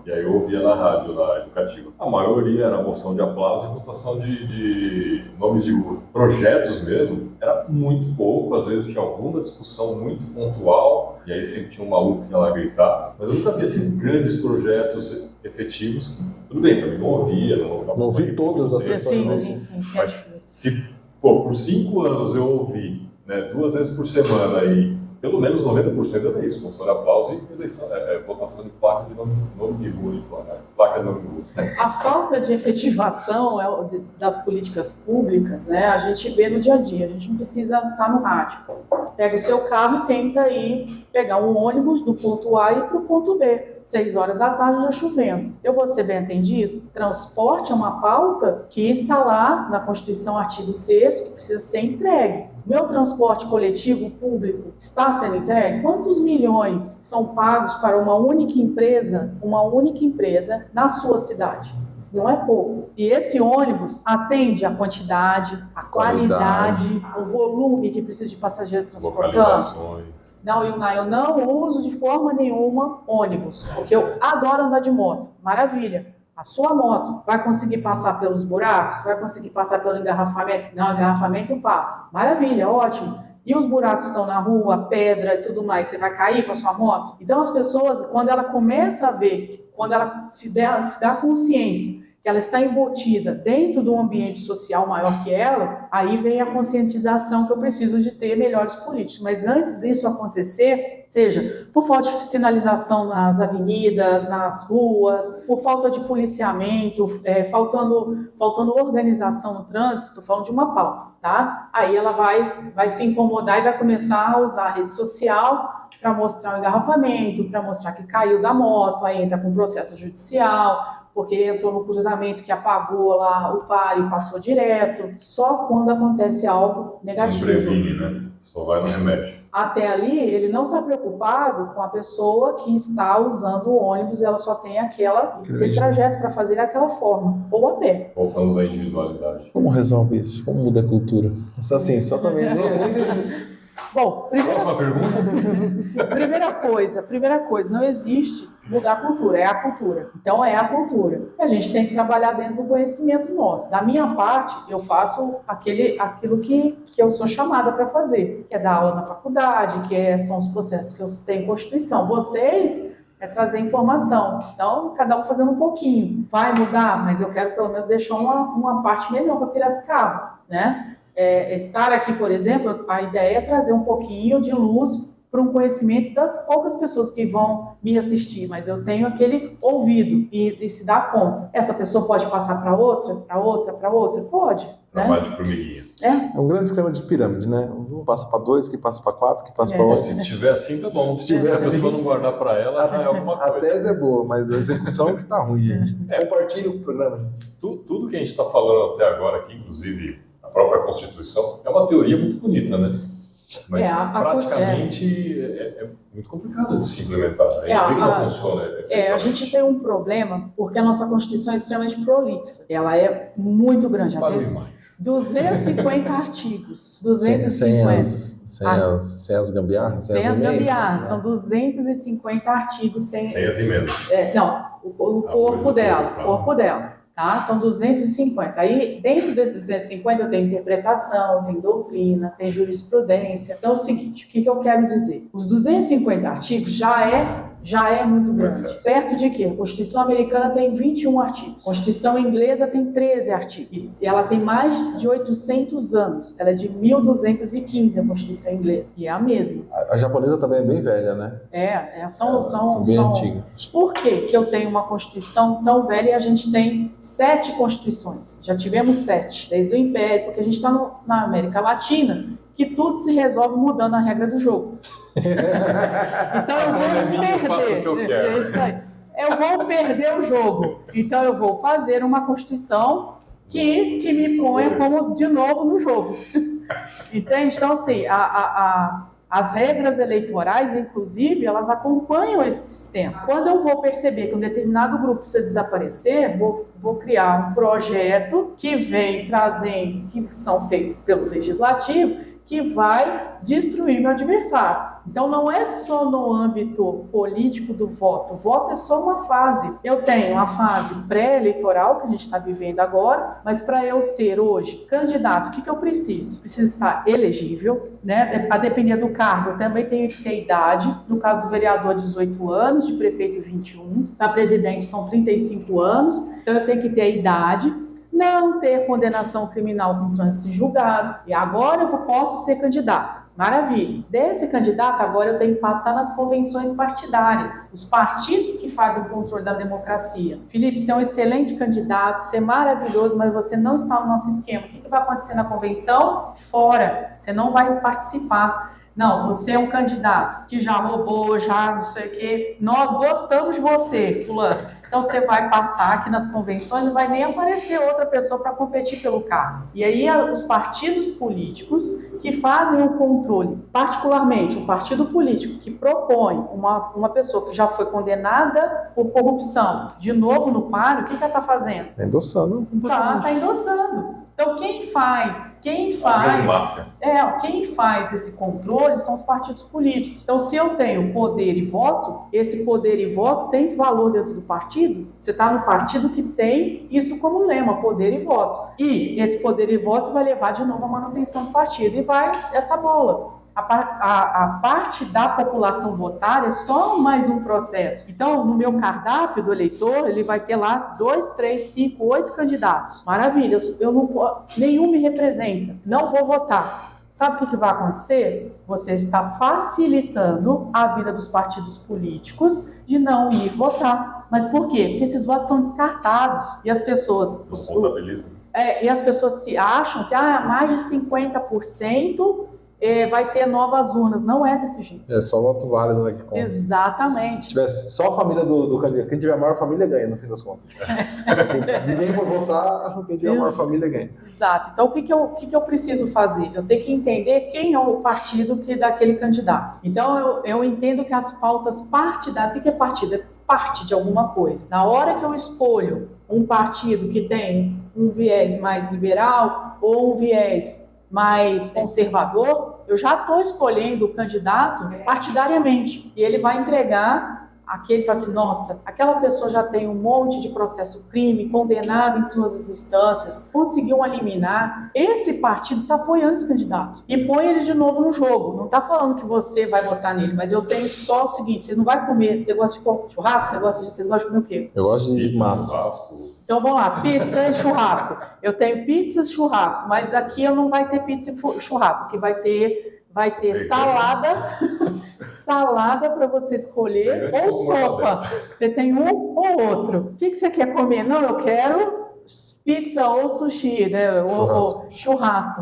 E aí eu ouvia na rádio, na educativa. A maioria era moção de aplauso e votação de nomes de projetos mesmo. Era muito pouco, às vezes tinha alguma discussão muito pontual, e aí sempre tinha um maluco que ia lá gritar. Mas eu nunca vi assim, grandes projetos efetivos. Tudo bem, também não ouvia. Não ouvi todas as sessões. Sim. Mas se por 5 anos eu ouvi, né, 2 vezes por semana aí, pelo menos 90% era isso, moção de aplauso e eleição, votação de placa de nome de rua, placa de nome de rua. A falta de efetivação das políticas públicas, né, a gente vê no dia a dia, a gente não precisa estar no rádio. Pega o seu carro e tenta ir pegar um ônibus do ponto A e ir para o ponto B. 6 horas da tarde já chovendo. Eu vou ser bem atendido? Transporte é uma pauta que está lá na Constituição, artigo 6º, que precisa ser entregue. Meu transporte coletivo público está sendo entregue? Quantos milhões são pagos para uma única empresa na sua cidade? Não é pouco. E esse ônibus atende a quantidade, a qualidade, o volume que precisa de passageiro transportando. Localizações. Não, eu não uso de forma nenhuma ônibus, porque eu adoro andar de moto. Maravilha. A sua moto vai conseguir passar pelos buracos? Vai conseguir passar pelo engarrafamento? Não, engarrafamento passa. Maravilha, ótimo. E os buracos estão na rua, pedra e tudo mais, você vai cair com a sua moto? Então as pessoas, quando ela começa a ver, quando ela se dá consciência que ela está embutida dentro de um ambiente social maior que ela, aí vem a conscientização que eu preciso de ter melhores políticos. Mas antes disso acontecer, seja por falta de sinalização nas avenidas, nas ruas, por falta de policiamento, faltando organização no trânsito, estou falando de uma pauta, tá? Aí ela vai se incomodar e vai começar a usar a rede social para mostrar o engarrafamento, para mostrar que caiu da moto, aí entra com processo judicial, porque entrou no cruzamento que apagou lá o par e passou direto, só quando acontece algo negativo. Não previne, né? Só vai no remédio. Até ali, ele não está preocupado com a pessoa que está usando o ônibus, ela só tem aquele trajeto para fazer daquela forma, ou a pé. Voltamos à individualidade. Como resolve isso? Como muda a cultura? Assim, só para vender. Bom, Próxima pergunta. Primeira coisa, não existe mudar a cultura, é a cultura. Então é a cultura. E a gente tem que trabalhar dentro do conhecimento nosso. Da minha parte, eu faço aquilo que eu sou chamada para fazer, que é dar aula na faculdade, são os processos que eu tenho em Constituição. Vocês é trazer informação. Então, cada um fazendo um pouquinho. Vai mudar, mas eu quero pelo menos deixar uma parte melhor para Piracicaba, né? Estar aqui, por exemplo, a ideia é trazer um pouquinho de luz por um conhecimento das poucas pessoas que vão me assistir, mas eu tenho aquele ouvido e se dá conta. Essa pessoa pode passar para outra, para outra, para outra? Pode. Trabalho de formiguinha. É um grande esquema de pirâmide, né? Um passa para 2, que passa para 4, que passa para 8. Se tiver assim, tá bom. Se tiver assim, a pessoa não guardar para ela, é alguma coisa. A tese é boa, mas a execução que tá ruim, gente. Compartilhe o programa. Tudo que a gente está falando até agora aqui, inclusive a própria Constituição, é uma teoria muito bonita, né? Mas praticamente é muito complicado de se implementar. A gente vê que não funciona. A gente tem um problema porque a nossa Constituição é extremamente prolixa. Ela é muito grande. Fale mais. 250 artigos. 250. Sem as gambiarras? Sem as gambiarras. São 250 artigos. Sem as emendas. O corpo dela. Tá? Então, 250. Aí, dentro desses 250, eu tenho interpretação, tem doutrina, tem jurisprudência. Então, é o seguinte, o que eu quero dizer? Os 250 artigos já é muito grande. Perto de quê? A Constituição americana tem 21 artigos. A Constituição inglesa tem 13 artigos. E ela tem mais de 800 anos. Ela é de 1215, a Constituição inglesa. E é a mesma. A japonesa também é bem velha, né? São bem antigas. Por que eu tenho uma Constituição tão velha e a gente tem 7 Constituições? Já tivemos 7, desde o Império, porque a gente está na América Latina, que tudo se resolve mudando a regra do jogo. Então eu vou perder. É isso aí. Eu vou perder o jogo. Então eu vou fazer uma Constituição que me ponha como de novo no jogo. Entende? Então, assim, as regras eleitorais, inclusive, elas acompanham esse sistema. Quando eu vou perceber que um determinado grupo precisa desaparecer, vou criar um projeto que vem trazendo, que são feitos pelo Legislativo, que vai destruir meu adversário. Então, não é só no âmbito político do voto. O voto é só uma fase. Eu tenho a fase pré-eleitoral, que a gente está vivendo agora, mas para eu ser hoje candidato, o que eu preciso? Preciso estar elegível, né? A depender do cargo, eu também tenho que ter idade. No caso do vereador, 18 anos, de prefeito, 21. Da presidente, são 35 anos. Então, eu tenho que ter a idade. Não ter condenação criminal com trânsito em julgado. E agora eu posso ser candidato. Maravilha. Desse candidato, agora eu tenho que passar nas convenções partidárias. Os partidos que fazem o controle da democracia. Felipe, você é um excelente candidato, você é maravilhoso, mas você não está no nosso esquema. O que vai acontecer na convenção? Fora. Você não vai participar. Não, você é um candidato que já roubou, já não sei o quê. Nós gostamos de você, fulano. Então você vai passar aqui nas convenções, não vai nem aparecer outra pessoa para competir pelo cargo. E aí os partidos políticos que fazem o controle, particularmente o partido político que propõe uma pessoa que já foi condenada por corrupção, de novo no páreo, o que ela está fazendo? Está endossando. Está endossando. Então, quem faz esse controle são os partidos políticos. Então, se eu tenho poder e voto, esse poder e voto tem valor dentro do partido. Você está no partido que tem isso como lema, poder e voto. E esse poder e voto vai levar de novo à manutenção do partido. E vai essa bola. A parte da população votar é só mais um processo. Então, no meu cardápio do eleitor, ele vai ter lá 2, 3, 5, 8 candidatos. Maravilha, nenhum me representa, não vou votar. Sabe o que vai acontecer? Você está facilitando a vida dos partidos políticos de não ir votar. Mas por quê? Porque esses votos são descartados e as pessoas... E as pessoas se acham que mais de 50%... vai ter novas urnas. Não é desse jeito. É só voto válido, né, que conta. Exatamente. Se tivesse só a família do candidato, quem tiver a maior família ganha, no fim das contas. Se ninguém for votar, quem tiver a maior família ganha. Exato. Então, o que eu preciso fazer? Eu tenho que entender quem é o partido daquele candidato. Então, eu entendo que as pautas partidárias... O que é partido? É parte de alguma coisa. Na hora que eu escolho um partido que tem um viés mais liberal ou um viés mais conservador, eu já estou escolhendo o candidato partidariamente. E ele vai entregar aquele, fala assim, nossa, aquela pessoa já tem um monte de processo crime, condenado em todas as instâncias, conseguiu eliminar. Esse partido está apoiando esse candidato. E põe ele de novo no jogo. Não está falando que você vai votar nele, mas eu tenho só o seguinte, você não vai comer, você gosta de churrasco? Vocês gostam de comer o quê? Eu gosto de massa. Então vamos lá, pizza e churrasco. Eu tenho pizza e churrasco, mas aqui eu não vai ter pizza e churrasco, que vai ter salada, salada para você escolher ou sopa. Você tem um ou outro. O que você quer comer? Não, eu quero pizza ou sushi, né? Ou churrasco.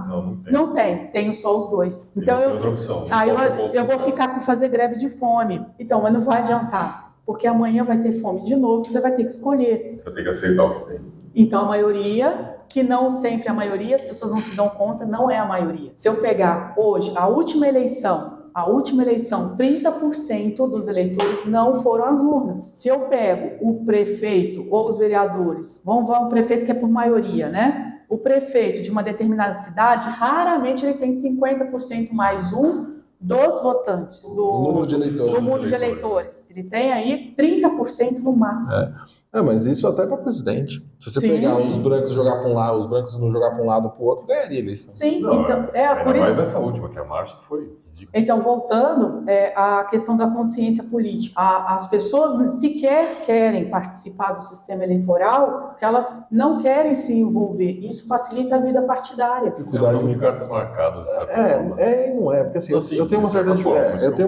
Não tem. Tenho só os dois. Então eu vou ficar com fazer greve de fome. Então, mas não vai adiantar. Porque amanhã vai ter fome de novo, você vai ter que escolher. Você vai ter que aceitar o que tem. Então, a maioria, que não sempre a maioria, as pessoas não se dão conta, não é a maioria. Se eu pegar hoje a última eleição, 30% dos eleitores não foram às urnas. Se eu pego o prefeito ou os vereadores, vamos o prefeito que é por maioria, né? O prefeito de uma determinada cidade, raramente ele tem 50% mais um dos votantes, do número de eleitores. Ele tem aí 30% no máximo. Mas isso até para presidente. Se você pegar os brancos e jogar para um lado, os brancos não jogar para um lado para o outro, ganharia a eleição. Sim, então por isso. Mas nessa última, que a marcha foi ridícula. Então, voltando à questão da consciência política, as pessoas sequer querem participar do sistema eleitoral, porque elas não querem se envolver. Isso facilita a vida partidária. Dificuldade de cartas marcadas. Não é, porque assim, eu tenho uma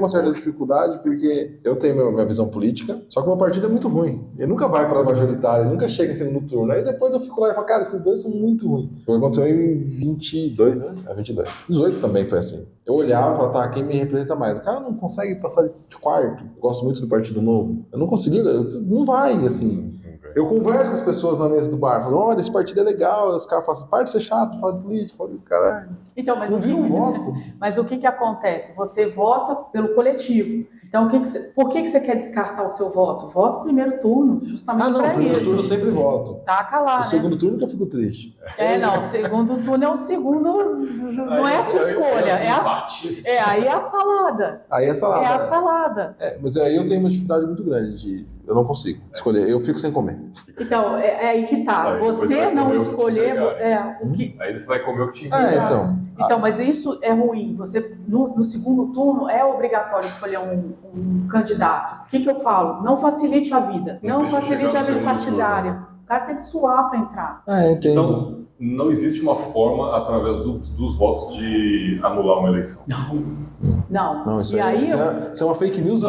certa dificuldade porque eu tenho minha visão política, só que o meu partido é muito ruim. Ele nunca vai para a majoritária, ele nunca chega em segundo turno. Aí depois eu fico lá e falo, cara, esses dois são muito ruins. Foi o que aconteceu em 22, né? 22. 18 também foi assim. Eu olhava e falava, quem me representa mais? O cara não consegue passar de quarto. Eu gosto muito do Partido Novo. Eu não consegui, não vai, assim. Eu converso com as pessoas na mesa do bar, falo, olha, esse partido é legal. Os caras falam assim, para de ser chato, fala de política, fala de caralho. Então, mas não vira um voto. Mas o que acontece? Você vota pelo coletivo. Então, por que você quer descartar o seu voto? Voto no primeiro turno, justamente para isso. No primeiro turno eu sempre voto. Taca lá, O segundo turno que eu fico triste. O segundo turno é o segundo, não é a sua escolha. Aí é a salada. Aí é salada. É a salada. Mas aí eu tenho uma dificuldade muito grande eu não consigo escolher, eu fico sem comer. Então, é aí que tá. Você não escolher o que... Aí você vai comer o que te Então, mas isso é ruim. Você, no segundo turno, é obrigatório escolher um candidato. O que eu falo? Não facilite a vida. Não facilite a vida partidária. O cara tem que suar para entrar. Entendo. Então, não existe uma forma, através dos votos, de anular uma eleição. Não. Isso é uma fake news,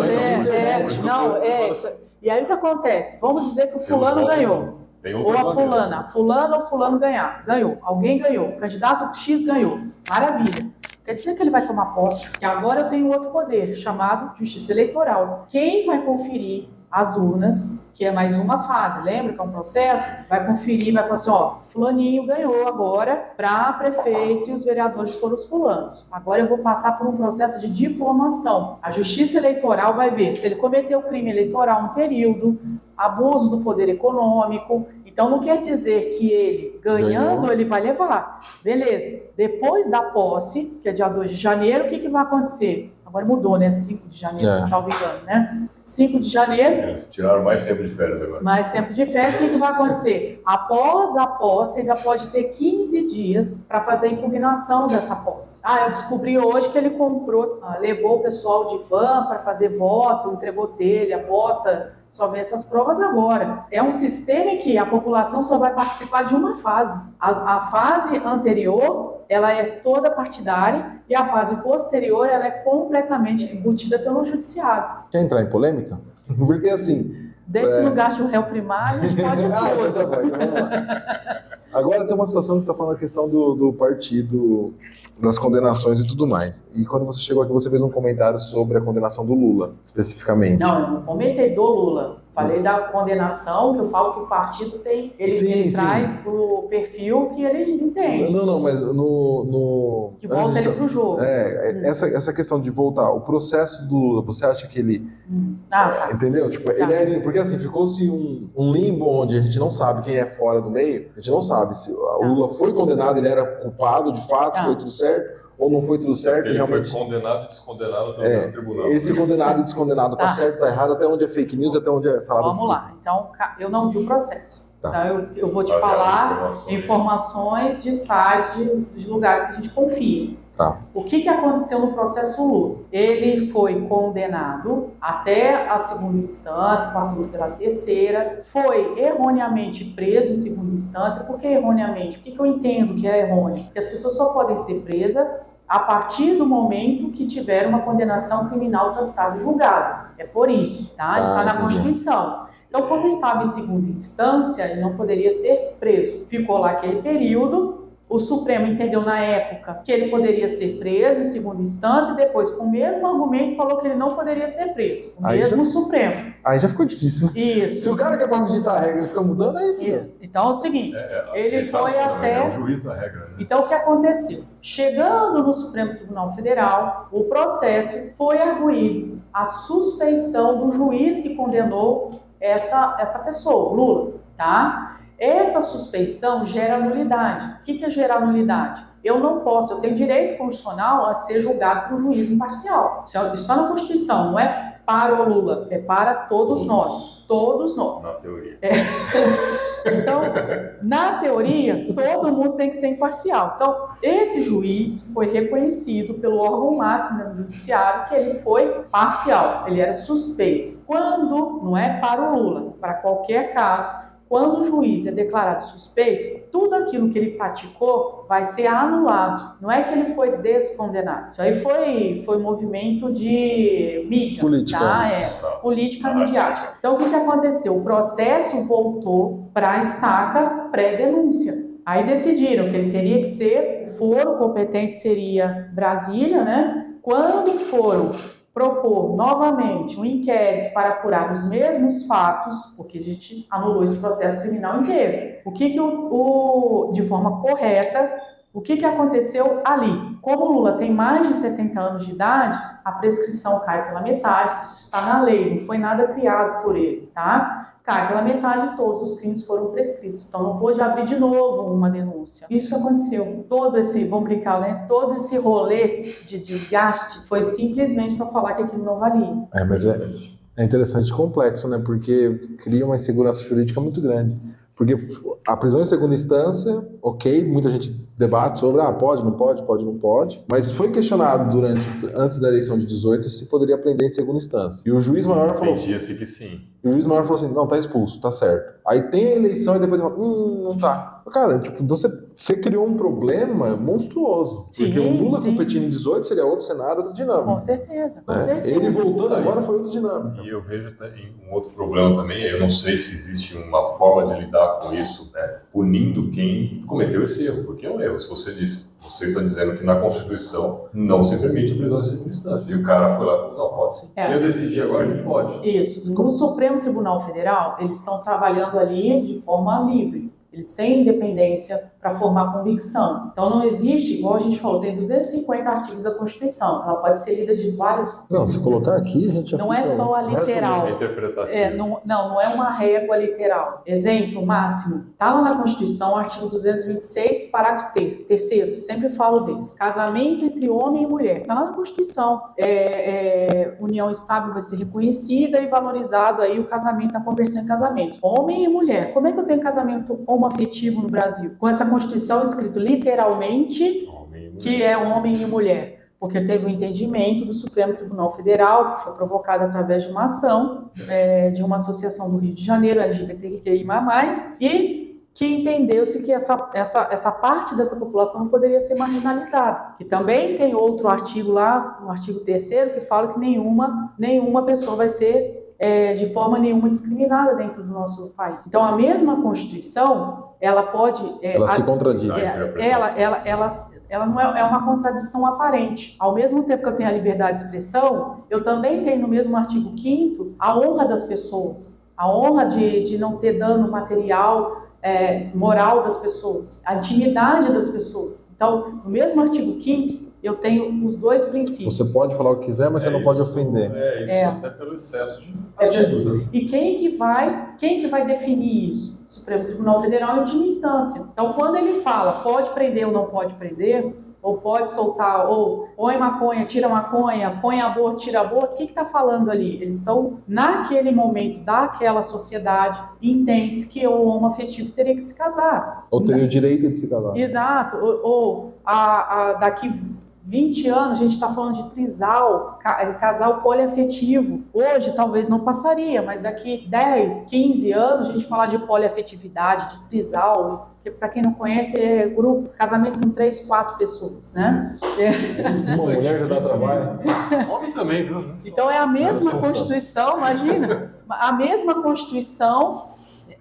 E aí o que acontece? Vamos dizer que o fulano ganhou. Ou a fulana. Fulano ou fulano ganhou. Alguém ganhou. O candidato X ganhou. Maravilha. Quer dizer que ele vai tomar posse. E agora eu tenho outro poder, chamado Justiça Eleitoral. Quem vai conferir as urnas, que é mais uma fase, lembra que é um processo? Vai conferir, vai falar assim, fulaninho ganhou agora para prefeito e os vereadores foram os fulanos. Agora eu vou passar por um processo de diplomação. A Justiça Eleitoral vai ver se ele cometeu crime eleitoral no período, abuso do poder econômico. Então não quer dizer que ele, ganhando, ele vai levar. Beleza. Depois da posse, que é dia 2 de janeiro, o que vai acontecer? Agora mudou, né? 5 de janeiro, salvo engano, né? 5 de janeiro. Eles tiraram mais tempo de férias agora. Mais tempo de férias, o que vai acontecer? Após a posse, ele já pode ter 15 dias para fazer a impugnação dessa posse. Eu descobri hoje que ele comprou, levou o pessoal de van para fazer voto, entregou telha, bota, só vê essas provas agora. É um sistema em que a população só vai participar de uma fase. A fase anterior, ela é toda partidária e a fase posterior, ela é completamente embutida pelo judiciário. Quer entrar em polêmica? Porque assim... Desde que não gaste o réu primário, a gente pode tudo. Tá bom, então vamos lá. Agora tem uma situação que você está falando a questão do partido, das condenações e tudo mais. E quando você chegou aqui, você fez um comentário sobre a condenação do Lula, especificamente. Não, eu não comentei do Lula. Falei da condenação, que eu falo que o partido tem... Ele traz o perfil que ele entende. Não, mas que volta ele pro jogo. Essa questão de voltar, o processo do Lula, você acha que ele... entendeu? Ele porque assim, ficou-se um limbo onde a gente não sabe quem é fora do meio, a gente não sabe se o Lula foi condenado, ele era culpado de fato, foi tudo certo, ou não foi tudo certo. Ele realmente foi condenado e descondenado pelo tribunal. Esse condenado e descondenado tá certo, tá errado, até onde é fake news, até onde é salada. Vamos lá. Então, eu não vi o processo. Então, eu vou te falar informações de sites, de lugares que a gente confia. O que aconteceu no processo Lula? Ele foi condenado até a segunda instância, passando pela terceira, foi erroneamente preso em segunda instância. Por que erroneamente? O que eu entendo que é errôneo? Porque as pessoas só podem ser presas a partir do momento que tiver uma condenação criminal transtada e julgada. É por isso, tá? Está na Constituição. Então, como estava em segunda instância, ele não poderia ser preso. Ficou lá aquele período. O Supremo entendeu na época que ele poderia ser preso em segunda instância e depois, com o mesmo argumento, falou que ele não poderia ser preso. O mesmo Supremo. Aí já ficou difícil, né? Isso. Se o cara quer para digitar a regra, ele fica mudando, aí fica. Então é o seguinte, ele foi até... É o juiz da regra, né? Então o que aconteceu? Chegando no Supremo Tribunal Federal, o processo foi arguído a suspeição do juiz que condenou essa pessoa, Lula, tá? Essa suspeição gera nulidade. O que é gerar nulidade? Eu não posso, eu tenho direito constitucional a ser julgado por um juiz imparcial. Isso está na Constituição, não é para o Lula, é para todos nós. Todos nós. Na teoria. Então, na teoria, todo mundo tem que ser imparcial. Então, esse juiz foi reconhecido pelo órgão máximo do judiciário que ele foi parcial, ele era suspeito. Quando, não é para o Lula, para qualquer caso, quando o juiz é declarado suspeito, tudo aquilo que ele praticou vai ser anulado. Não é que ele foi descondenado. Isso aí foi movimento de mídia. Política. Tá? Política midiática. Então, o que aconteceu? O processo voltou para a estaca pré-denúncia. Aí decidiram que ele teria que ser, o foro competente seria Brasília, né? Quando foram propor novamente um inquérito para apurar os mesmos fatos, porque a gente anulou esse processo criminal inteiro. De forma correta, o que aconteceu ali? Como o Lula tem mais de 70 anos de idade, a prescrição cai pela metade, isso está na lei, não foi nada criado por ele, tá? Cai pela metade, todos os crimes foram prescritos. Então não pôde abrir de novo uma denúncia. Isso que aconteceu. Vamos brincar, né? Todo esse rolê de desgaste foi simplesmente para falar que aquilo não valia. Mas é interessante e complexo, né? Porque cria uma insegurança jurídica muito grande. Porque a prisão em segunda instância, ok, muita gente debate sobre, pode, não pode, mas foi questionado antes da eleição de 18 se poderia prender em segunda instância. E o juiz maior falou... Entendia-se que sim. E o juiz maior falou assim, não, tá expulso, tá certo. Aí tem a eleição e depois ele fala, não tá. Cara, você criou um problema monstruoso. Porque o Lula competindo em 18 seria outro cenário, outra dinâmica. Com certeza, com certeza. Ele voltando agora foi outra dinâmica. E eu vejo um outro problema também, eu não sei se existe uma forma de lidar com isso, né, punindo quem cometeu esse erro, porque é um erro. Se você está dizendo que na Constituição não se permite a prisão em segunda instância, e o cara foi lá e falou, não, pode sim. Eu decidi agora que pode. Isso. No Supremo Tribunal Federal, eles estão trabalhando ali de forma livre. Eles têm independência para formar convicção. Então não existe, igual a gente falou, tem 250 artigos da Constituição. Ela pode ser lida de várias formas. Não, se colocar aqui, a gente já não é só a literal. Não é uma régua literal. Exemplo máximo. Está lá na Constituição, artigo 226, parágrafo 3º. Sempre falo deles. Casamento entre homem e mulher. Está lá na Constituição. União estável vai ser reconhecida e valorizado aí o casamento, a conversão em casamento. Homem e mulher. Como é que eu tenho casamento homoafetivo no Brasil? Com essa Constituição escrito literalmente que é homem e mulher. Porque teve um entendimento do Supremo Tribunal Federal, que foi provocado através de uma ação de uma associação do Rio de Janeiro, LGBTQIA+, e que entendeu-se que essa parte dessa população não poderia ser marginalizada. E também tem outro artigo lá, o artigo 3º, que fala que nenhuma pessoa vai ser de forma nenhuma discriminada dentro do nosso país. Então, a mesma Constituição, ela pode... ela se contradiz. Ela não é uma contradição aparente. Ao mesmo tempo que eu tenho a liberdade de expressão, eu também tenho no mesmo artigo 5º a honra das pessoas, a honra de não ter dano material, moral das pessoas, a dignidade das pessoas. Então, no mesmo artigo 5º, eu tenho os dois princípios. Você pode falar o que quiser, mas você não pode ofender. Até pelo excesso de artigos. Né? E quem que vai definir isso? O Supremo Tribunal Federal em última instância. Então, quando ele fala pode prender ou não pode prender, ou pode soltar, ou põe maconha, tira maconha, põe aborto, tira aborto, o que está falando ali? Eles estão, naquele momento daquela sociedade, entende que o homoafetivo teria que se casar. Ou teria o direito de se casar. Exato. Daqui 20 anos, a gente está falando de trisal, casal poliafetivo. Hoje, talvez não passaria, mas daqui 10, 15 anos, a gente falar de poliafetividade, de trisal, que para quem não conhece, é grupo, casamento com 3, 4 pessoas, né? Uma mulher já dá trabalho. Homem também, viu? Então é a mesma Constituição, imagina, a mesma Constituição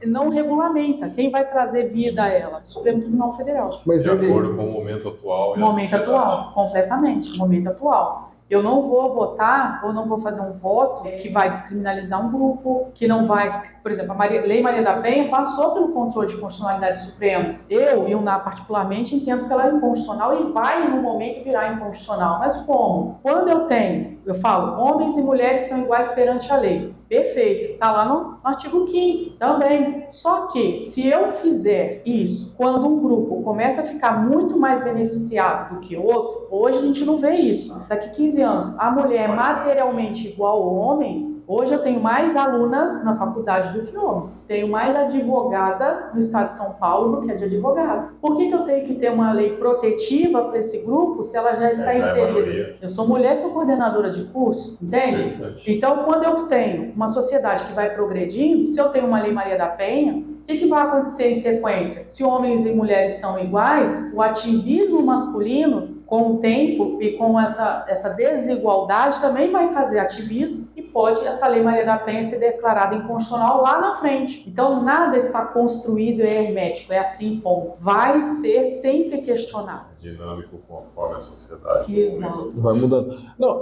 não regulamenta. Quem vai trazer vida a ela? Supremo Tribunal Federal. Mas De acordo com o momento atual. Momento atual, completamente, momento atual. Eu não vou votar, ou não vou fazer um voto que vai descriminalizar um grupo, que não vai, por exemplo, a Lei Maria da Penha passou pelo controle de constitucionalidade supremo. Eu, e o NA particularmente, entendo que ela é inconstitucional e vai, no momento, virar inconstitucional. Mas como? Quando eu falo, homens e mulheres são iguais perante a lei. Perfeito, está lá no artigo 5º também. Só que, se eu fizer isso, quando um grupo começa a ficar muito mais beneficiado do que o outro, hoje a gente não vê isso. Daqui 15 anos, a mulher é materialmente igual ao homem. Hoje eu tenho mais alunas na faculdade do que homens. Tenho mais advogada no estado de São Paulo do que a de advogado. Por que eu tenho que ter uma lei protetiva para esse grupo se ela já está inserida? Eu sou mulher, sou coordenadora de curso, entende? Então, quando eu tenho uma sociedade que vai progredindo, se eu tenho uma Lei Maria da Penha, o que vai acontecer em sequência? Se homens e mulheres são iguais, o ativismo masculino, com o tempo e com essa desigualdade, também vai fazer ativismo e pode essa Lei Maria da Penha ser declarada inconstitucional lá na frente. Então, nada está construído e hermético, é assim, ponto. Vai ser sempre questionado. Dinâmico conforme a sociedade. Exato. Vai mudando. Não,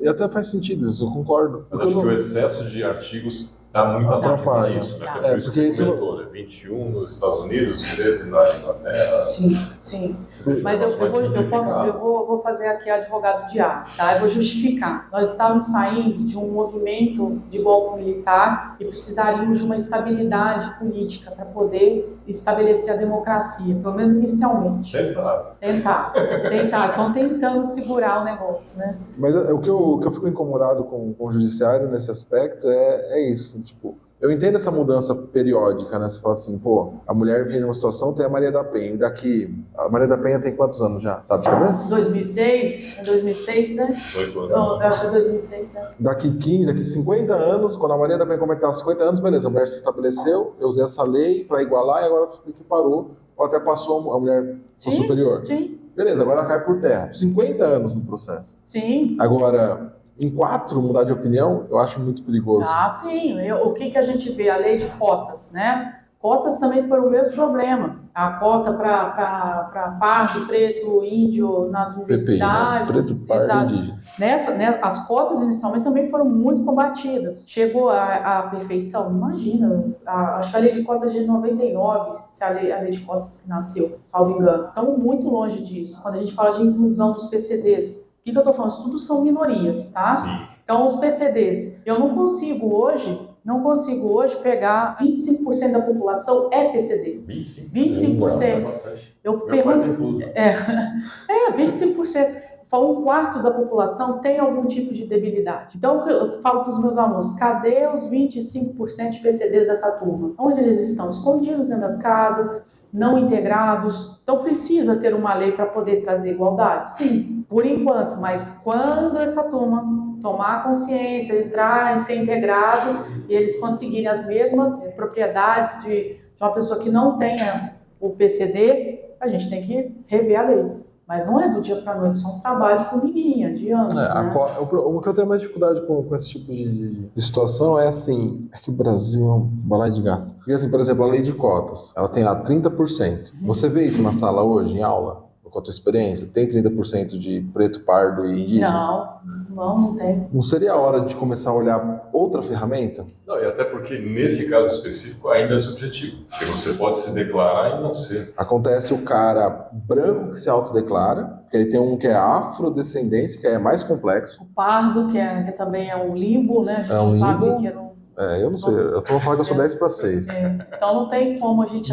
até faz sentido isso, eu concordo. Mas acho que o excesso de artigos dá muito atrapalha isso, né? É, porque isso comentou, né? 21 nos Estados Unidos, 13 na Inglaterra. Sim. Mas eu vou fazer aqui advogado diabo, tá? Eu vou justificar. Nós estávamos saindo de um movimento de golpe militar e precisaríamos de uma estabilidade política para poder estabelecer a democracia, pelo menos inicialmente. Tentar. Estão tentando segurar o negócio, né? Mas o que eu fico incomodado com o judiciário nesse aspecto é isso, assim, tipo, eu entendo essa mudança periódica, né? Você fala assim, pô, a mulher vem numa situação, tem a Maria da Penha, e daqui, a Maria da Penha tem quantos anos já, sabe de cabeça? 2006, né? 8 anos. Não, eu acho que é 2006, né? Daqui 50 anos, quando a Maria da Penha completar 50 anos, beleza, a mulher se estabeleceu, eu usei essa lei para igualar e agora que parou, ou até passou a mulher superior. Sim. Beleza, agora ela cai por terra. 50 anos no processo. Sim. Agora, em 4, mudar de opinião, eu acho muito perigoso. Ah, sim. O que a gente vê? A lei de cotas, né? Cotas também foram o mesmo problema. A cota para pardo, preto, índio nas universidades. PPI, né? Preto, pardo, indígena. As cotas inicialmente também foram muito combatidas. Chegou à perfeição? Imagina, acho que a lei de cotas de 99, se a lei de cotas que nasceu, salvo engano. Estamos muito longe disso. Quando a gente fala de inclusão dos PCDs, o que eu estou falando? Isso tudo são minorias, tá? Sim. Então, os PCDs, eu não consigo hoje pegar 25% da população é PCD. 25%. Eu pergunto. 25%. Um quarto da população tem algum tipo de debilidade. Então, eu falo para os meus alunos, cadê os 25% de PCDs dessa turma? Onde eles estão? Escondidos dentro das casas, não integrados. Então, precisa ter uma lei para poder trazer igualdade? Sim, por enquanto. Mas quando essa turma tomar consciência, entrar, ser integrado, e eles conseguirem as mesmas propriedades de uma pessoa que não tenha o PCD, a gente tem que rever a lei. Mas não é do dia para a noite, isso é um trabalho de formiguinha, de anos. Né? O que eu tenho mais dificuldade com esse tipo de situação é assim, é que o Brasil é um balaio de gato. Porque assim, por exemplo, a lei de cotas, ela tem lá 30%. Você vê isso na sala hoje, em aula? Com a tua experiência, tem 30% de preto, pardo e indígena? Não tem. Não seria a hora de começar a olhar outra ferramenta? Não, e até porque nesse caso específico ainda é subjetivo. Porque você pode se declarar e não ser. Acontece o cara branco que se autodeclara, que aí tem um que é afrodescendência, que é mais complexo. O pardo, que também é um limbo, né? A gente não sabe o que é um... eu não sei, eu tô falando que eu sou 10/6. Então não tem como a gente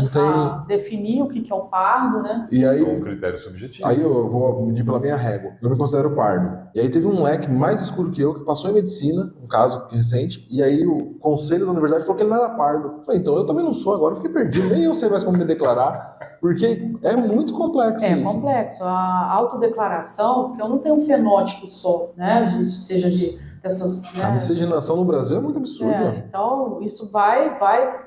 definir o que é o pardo, né? E aí, é um critério subjetivo. Aí eu vou medir pela minha régua. Eu me considero pardo. E aí teve um moleque mais escuro que eu, que passou em medicina, um caso recente, e aí o conselho da universidade falou que ele não era pardo. Eu falei, então eu também não sou agora, eu fiquei perdido, nem eu sei mais como me declarar. Porque é muito complexo É isso. complexo. A autodeclaração, porque eu não tenho um fenótipo só, né? Seja dessas, A né? miscigenação no Brasil é muito absurda. Então, isso vai.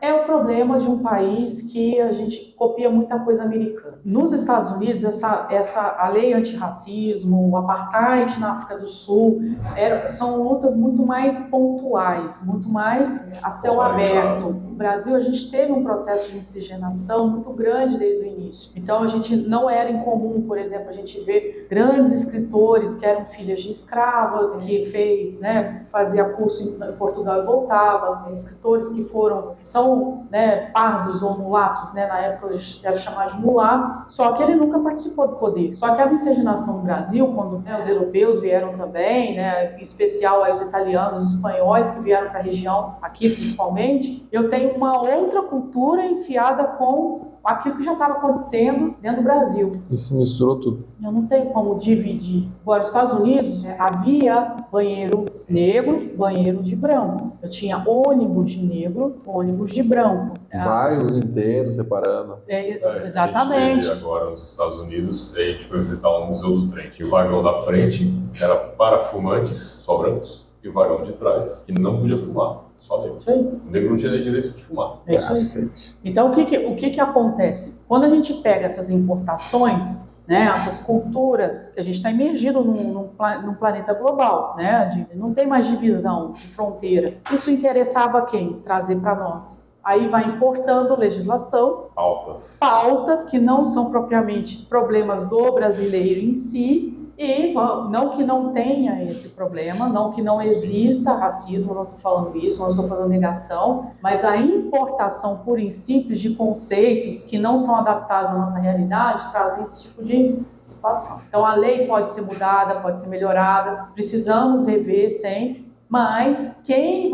É o problema de um país que a gente copia muita coisa americana. Nos Estados Unidos, a lei antirracismo, o apartheid na África do Sul, são lutas muito mais pontuais, muito mais a céu aberto. No Brasil, a gente teve um processo de miscigenação muito grande desde o início. Então, a gente não era incomum, por exemplo, a gente ver grandes escritores que eram filhas de escravas, que fazia curso em Portugal e voltava, escritores que são, né, pardos ou mulatos, né, na época era chamado de mulato, só que ele nunca participou do poder. Só que a miscigenação no Brasil, quando, né, os europeus vieram também, né, em especial aí os italianos, os espanhóis que vieram para a região, aqui principalmente, eu tenho uma outra cultura enfiada com aquilo que já estava acontecendo dentro do Brasil. E se misturou tudo. Eu não tenho como dividir. Agora, nos Estados Unidos, havia banheiro negro, banheiro de branco. Eu tinha ônibus de negro, ônibus de branco. Bairros inteiros separando. Exatamente. A gente agora nos Estados Unidos, a gente foi visitar um museu do trem. E o vagão da frente era para fumantes, só brancos, e o vagão de trás, que não podia fumar. Só negro. Isso aí. O negro não tinha direito de fumar. É isso aí. Então, o que acontece? Quando a gente pega essas importações, né, essas culturas, que a gente está imergido num planeta global, né, não tem mais divisão de fronteira. Isso interessava a quem? Trazer para nós. Aí vai importando legislação, pautas que não são propriamente problemas do brasileiro em si, e não que não tenha esse problema, não que não exista racismo, não estou falando isso, não estou falando negação, mas a importação pura e simples de conceitos que não são adaptados à nossa realidade trazem esse tipo de situação. Então a lei pode ser mudada, pode ser melhorada, precisamos rever sempre, mas quem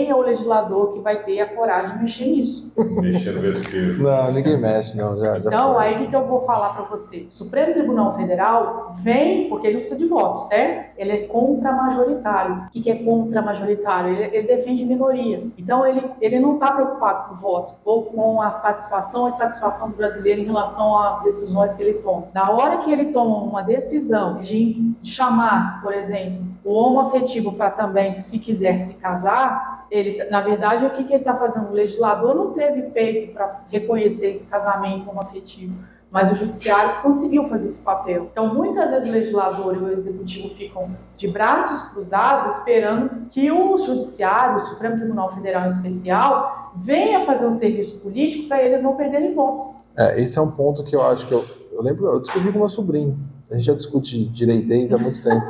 é o legislador que vai ter a coragem de mexer nisso? Mexer no vespeiro. Não, ninguém mexe, não. Já então, foi. aí o que eu vou falar para você? O Supremo Tribunal Federal vem, porque ele não precisa de voto, certo? Ele é contra-majoritário. O que é contra-majoritário? Ele defende minorias. Então, ele não está preocupado com o voto ou com a satisfação e satisfação do brasileiro em relação às decisões que ele toma. Na hora que ele toma uma decisão de chamar, por exemplo, o homoafetivo para também, se quiser se casar, na verdade, o que ele está fazendo? O legislador não teve peito para reconhecer esse casamento homoafetivo, mas o judiciário conseguiu fazer esse papel. Então, muitas vezes o legislador e o executivo ficam de braços cruzados esperando que o judiciário, o Supremo Tribunal Federal em especial, venha fazer um serviço político para eles não perderem voto. Esse é um ponto que eu acho que eu descobri com meu sobrinho. A gente já discute direitez há muito tempo.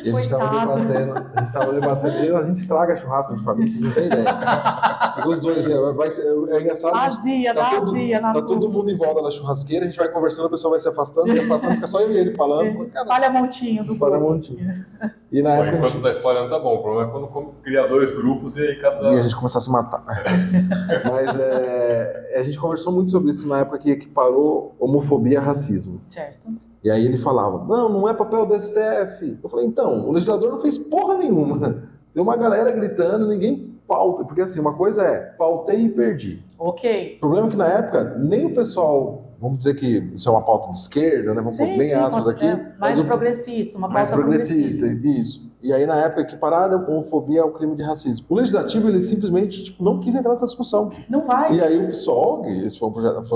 E a gente estava debatendo, a gente estraga churrasco de família, vocês não têm ideia. Porque os dois, é engraçado. Tá todo mundo em volta da churrasqueira, a gente vai conversando, a pessoa vai se afastando, fica só eu e ele falando. Espalha montinho. E na época. Enquanto tá espalhando, tá bom. O problema é quando cria dois grupos e aí E a gente começar a se matar. Mas a gente conversou muito sobre isso na época que parou homofobia a racismo. Certo. E aí ele falava, não é papel do STF. Eu falei, então, o legislador não fez porra nenhuma. Tem uma galera gritando, ninguém pauta. Porque assim, uma coisa é, pautei e perdi. Ok. O problema é que na época, nem o pessoal, vamos dizer que isso é uma pauta de esquerda, né? Vamos pôr bem aspas aqui. Mais progressista, uma pauta mais progressista, isso. E aí na época que pararam a homofobia é o crime de racismo. O legislativo, ele simplesmente não quis entrar nessa discussão. Não vai. E aí o PSOL, esse foi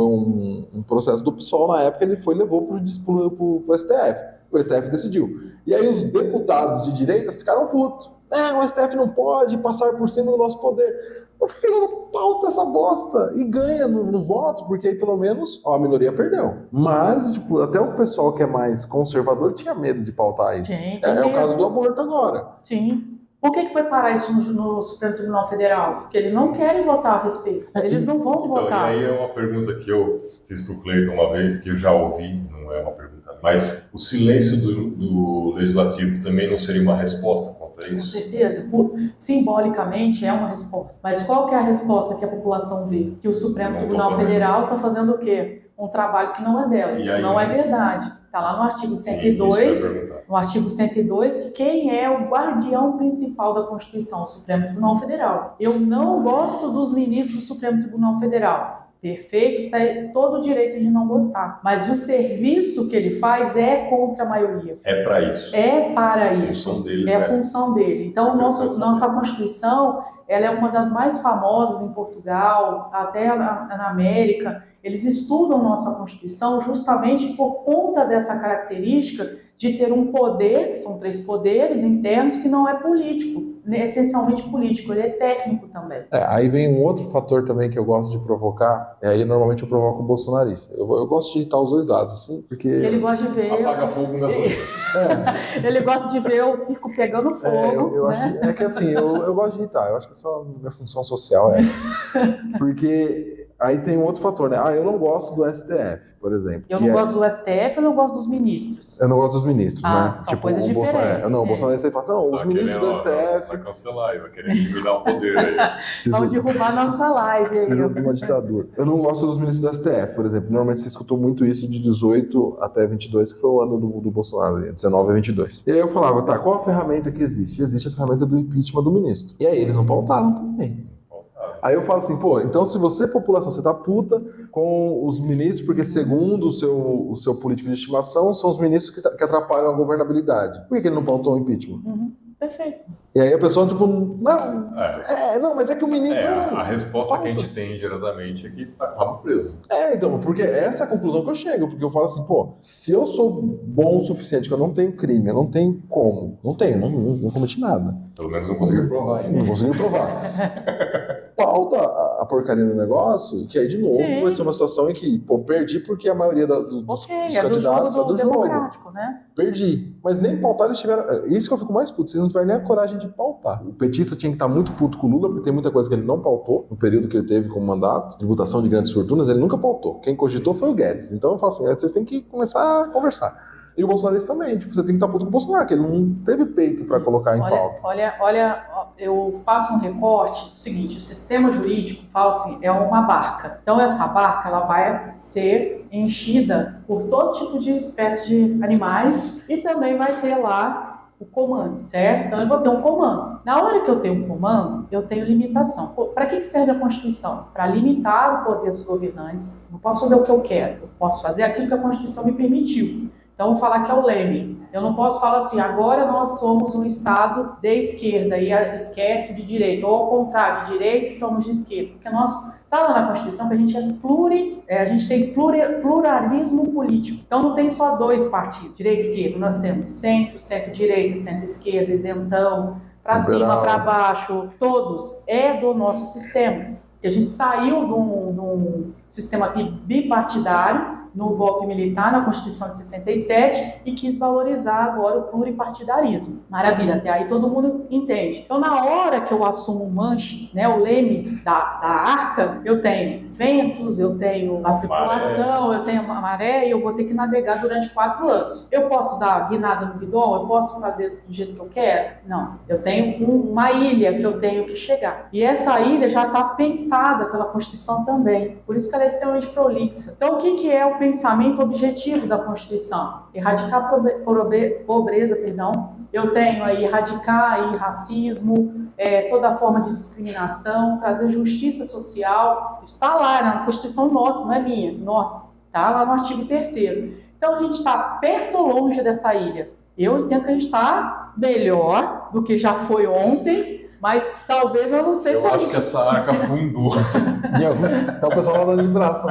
um processo do PSOL na época, ele levou pro STF. O STF decidiu. E aí os deputados de direita ficaram putos. O STF não pode passar por cima do nosso poder. O filho não pauta essa bosta e ganha no voto, porque aí pelo menos a minoria perdeu. Mas, até o pessoal que é mais conservador tinha medo de pautar isso. É o caso do aborto agora. Sim. Por que foi parar isso no Supremo Tribunal Federal? Porque eles não querem votar a respeito. Eles não vão votar. E aí é uma pergunta que eu fiz para o Cleiton uma vez, que eu já ouvi, não é uma pergunta. Mas o silêncio do Legislativo também não seria uma resposta contra isso? Com certeza. Simbolicamente é uma resposta. Mas qual que é a resposta que a população vê? Que o Supremo Tribunal Federal está fazendo o quê? Um trabalho que não é dela. Isso não é verdade. Está lá no artigo 102, no artigo 102, que quem é o guardião principal da Constituição? O Supremo Tribunal Federal. Eu não gosto dos ministros do Supremo Tribunal Federal. perfeito, tem todo o direito de não gostar. Mas o serviço que ele faz é contra a maioria. É para isso. É para A isso. função dele, É a função dele. Então, nossa Constituição, ela é uma das mais famosas em Portugal, até na América. Eles estudam nossa Constituição justamente por conta dessa característica de ter um poder, que são 3 poderes internos, que não é político, essencialmente político, ele é técnico também. Aí vem um outro fator também que eu gosto de provocar, e aí normalmente eu provoco o bolsonarista. Eu gosto de irritar os dois lados, assim, porque... Ele gosta de ver... Apaga fogo com gasolina. Ele gosta de ver o circo pegando fogo. Eu né? acho, que assim, eu gosto de irritar, eu acho que só a minha função social é essa. Porque... Aí tem um outro fator, né? Eu não gosto do STF, por exemplo. Eu não gosto do STF, eu não gosto dos ministros. Eu não gosto dos ministros, né? São coisas diferentes. O bolsonarista fala, não, os ministros do STF... Vai cancelar, vai querer eliminar o poder aí. Vão derrubar nossa live. Precisa de uma ditadura. Eu não gosto dos ministros do STF, por exemplo. Normalmente você escutou muito isso de 18 até 22, que foi o ano do Bolsonaro, 19 a 22. E aí eu falava, tá, qual a ferramenta que existe? Existe a ferramenta do impeachment do ministro. E aí eles não pautaram também. Aí eu falo assim, então se você, população, você tá puta com os ministros, porque segundo o seu político de estimação, são os ministros que atrapalham a governabilidade. Por que ele não pautou o impeachment? Perfeito. E aí a pessoa, tipo, não, mas é que o ministro... A resposta que a gente tem diretamente é que tá com o rabo preso. Então, porque essa é a conclusão que eu chego, porque eu falo assim, se eu sou bom o suficiente, que eu não tenho crime, eu não tenho como, não cometi nada. Pelo menos não consegui provar ainda. Não consegui provar. Pauta a porcaria do negócio, que aí de novo vai ser uma situação em que, perdi porque a maioria dos candidatos é do jogo. Né? Perdi. Mas nem pautar eles tiveram... Isso que eu fico mais puto, vocês não tiveram nem a coragem de pautar. O petista tinha que estar muito puto com o Lula, porque tem muita coisa que ele não pautou no período que ele teve como mandato. Tributação de grandes fortunas, ele nunca pautou. Quem cogitou foi o Guedes. Então eu falo assim, vocês têm que começar a conversar. E o bolsonarista também, você tem que estar puto com o Bolsonaro, que ele não teve peito para colocar em pauta. Olha, eu faço um recorte do seguinte, o sistema jurídico fala assim, é uma barca. Então essa barca, ela vai ser enchida por todo tipo de espécie de animais e também vai ter lá o comando, certo? Então eu vou ter um comando. Na hora que eu tenho um comando, eu tenho limitação. Para que serve a Constituição? Para limitar o poder dos governantes. Não posso fazer o que eu quero, eu posso fazer aquilo que a Constituição me permitiu. Então, vou falar que é o leme. Eu não posso falar assim, agora nós somos um Estado de esquerda e esquece de direita, ou ao contrário, de direita e somos de esquerda. Porque está lá na Constituição que a gente a gente tem pluralismo político. Então, não tem só 2 partidos, direita e esquerda. Nós temos centro, centro-direita, centro-esquerda, isentão, para cima, para baixo, todos. É do nosso sistema. Que a gente saiu de um sistema bipartidário, no golpe militar, na Constituição de 67, e quis valorizar agora o pluripartidarismo. Maravilha, até aí todo mundo entende. Então, na hora que eu assumo o manche, né, o leme da arca, eu tenho ventos, eu tenho a tripulação, eu tenho a maré, e eu vou ter que navegar durante 4 anos. Eu posso dar guinada no guidão? Eu posso fazer do jeito que eu quero? Não. Eu tenho uma ilha que eu tenho que chegar. E essa ilha já está pensada pela Constituição também. Por isso que ela é extremamente prolixa. Então, o que é o pensamento objetivo da Constituição? Erradicar a pobreza, eu tenho aí erradicar aí racismo, toda forma de discriminação, trazer justiça social. Isso está lá na Constituição nossa, não é minha, nossa, está lá no artigo 3º. Então a gente está perto ou longe dessa ilha? Eu entendo que a gente está melhor do que já foi ontem, mas talvez eu não sei se eu acho que essa arca afundou. Então o pessoal lá dando de braço.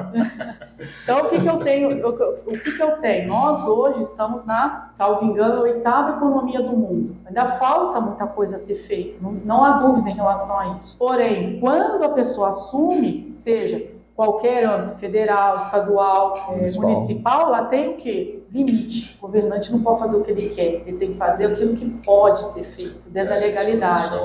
Então o que eu tenho? Nós hoje estamos na, salvo engano, 8ª economia do mundo. Ainda falta muita coisa a ser feita, não há dúvida em relação a isso. Porém, quando a pessoa assume, seja qualquer âmbito federal, estadual, municipal, lá tem o quê? Limite. O governante não pode fazer o que ele quer, ele tem que fazer aquilo que pode ser feito, dentro da legalidade.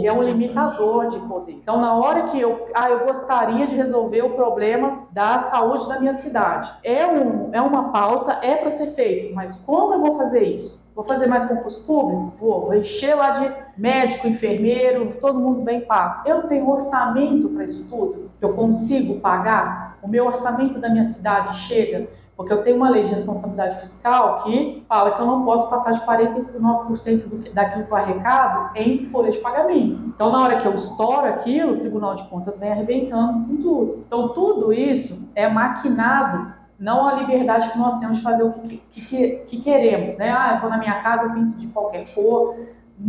E é um limitador de poder. Então, na hora que eu gostaria de resolver o problema da saúde da minha cidade. É uma pauta, é para ser feito, mas como eu vou fazer isso? Vou fazer mais concurso público? Vou encher lá de médico, enfermeiro, todo mundo bem pago. Eu tenho orçamento para isso tudo? Eu consigo pagar? O meu orçamento da minha cidade chega? Porque eu tenho uma lei de responsabilidade fiscal que fala que eu não posso passar de 49% daquilo que eu arrecado em folha de pagamento. Então, na hora que eu estouro aquilo, o Tribunal de Contas vem arrebentando com tudo. Então, tudo isso é maquinado, não a liberdade que nós temos de fazer o que queremos, né? Eu vou na minha casa, pinto de qualquer cor.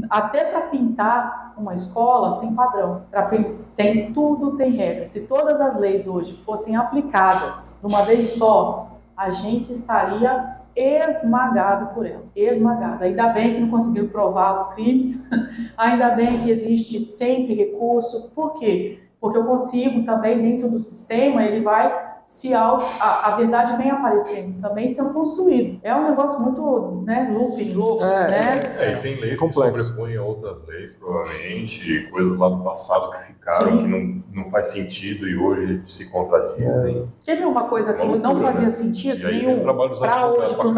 Até para pintar uma escola tem padrão, tem tudo, tem regra. Se todas as leis hoje fossem aplicadas de uma vez só, a gente estaria esmagado por ela, esmagado. Ainda bem que não conseguiram provar os crimes, ainda bem que existe sempre recurso. Por quê? Porque eu consigo também, dentro do sistema, ele vai a verdade vem aparecendo também sendo construído. É um negócio muito, né, louco, né? E tem leis complexo, que sobrepõem a outras leis, provavelmente, coisas lá do passado que ficaram, que não faz sentido e hoje se contradizem. Teve uma coisa que não fazia sentido nenhum para hoje, para os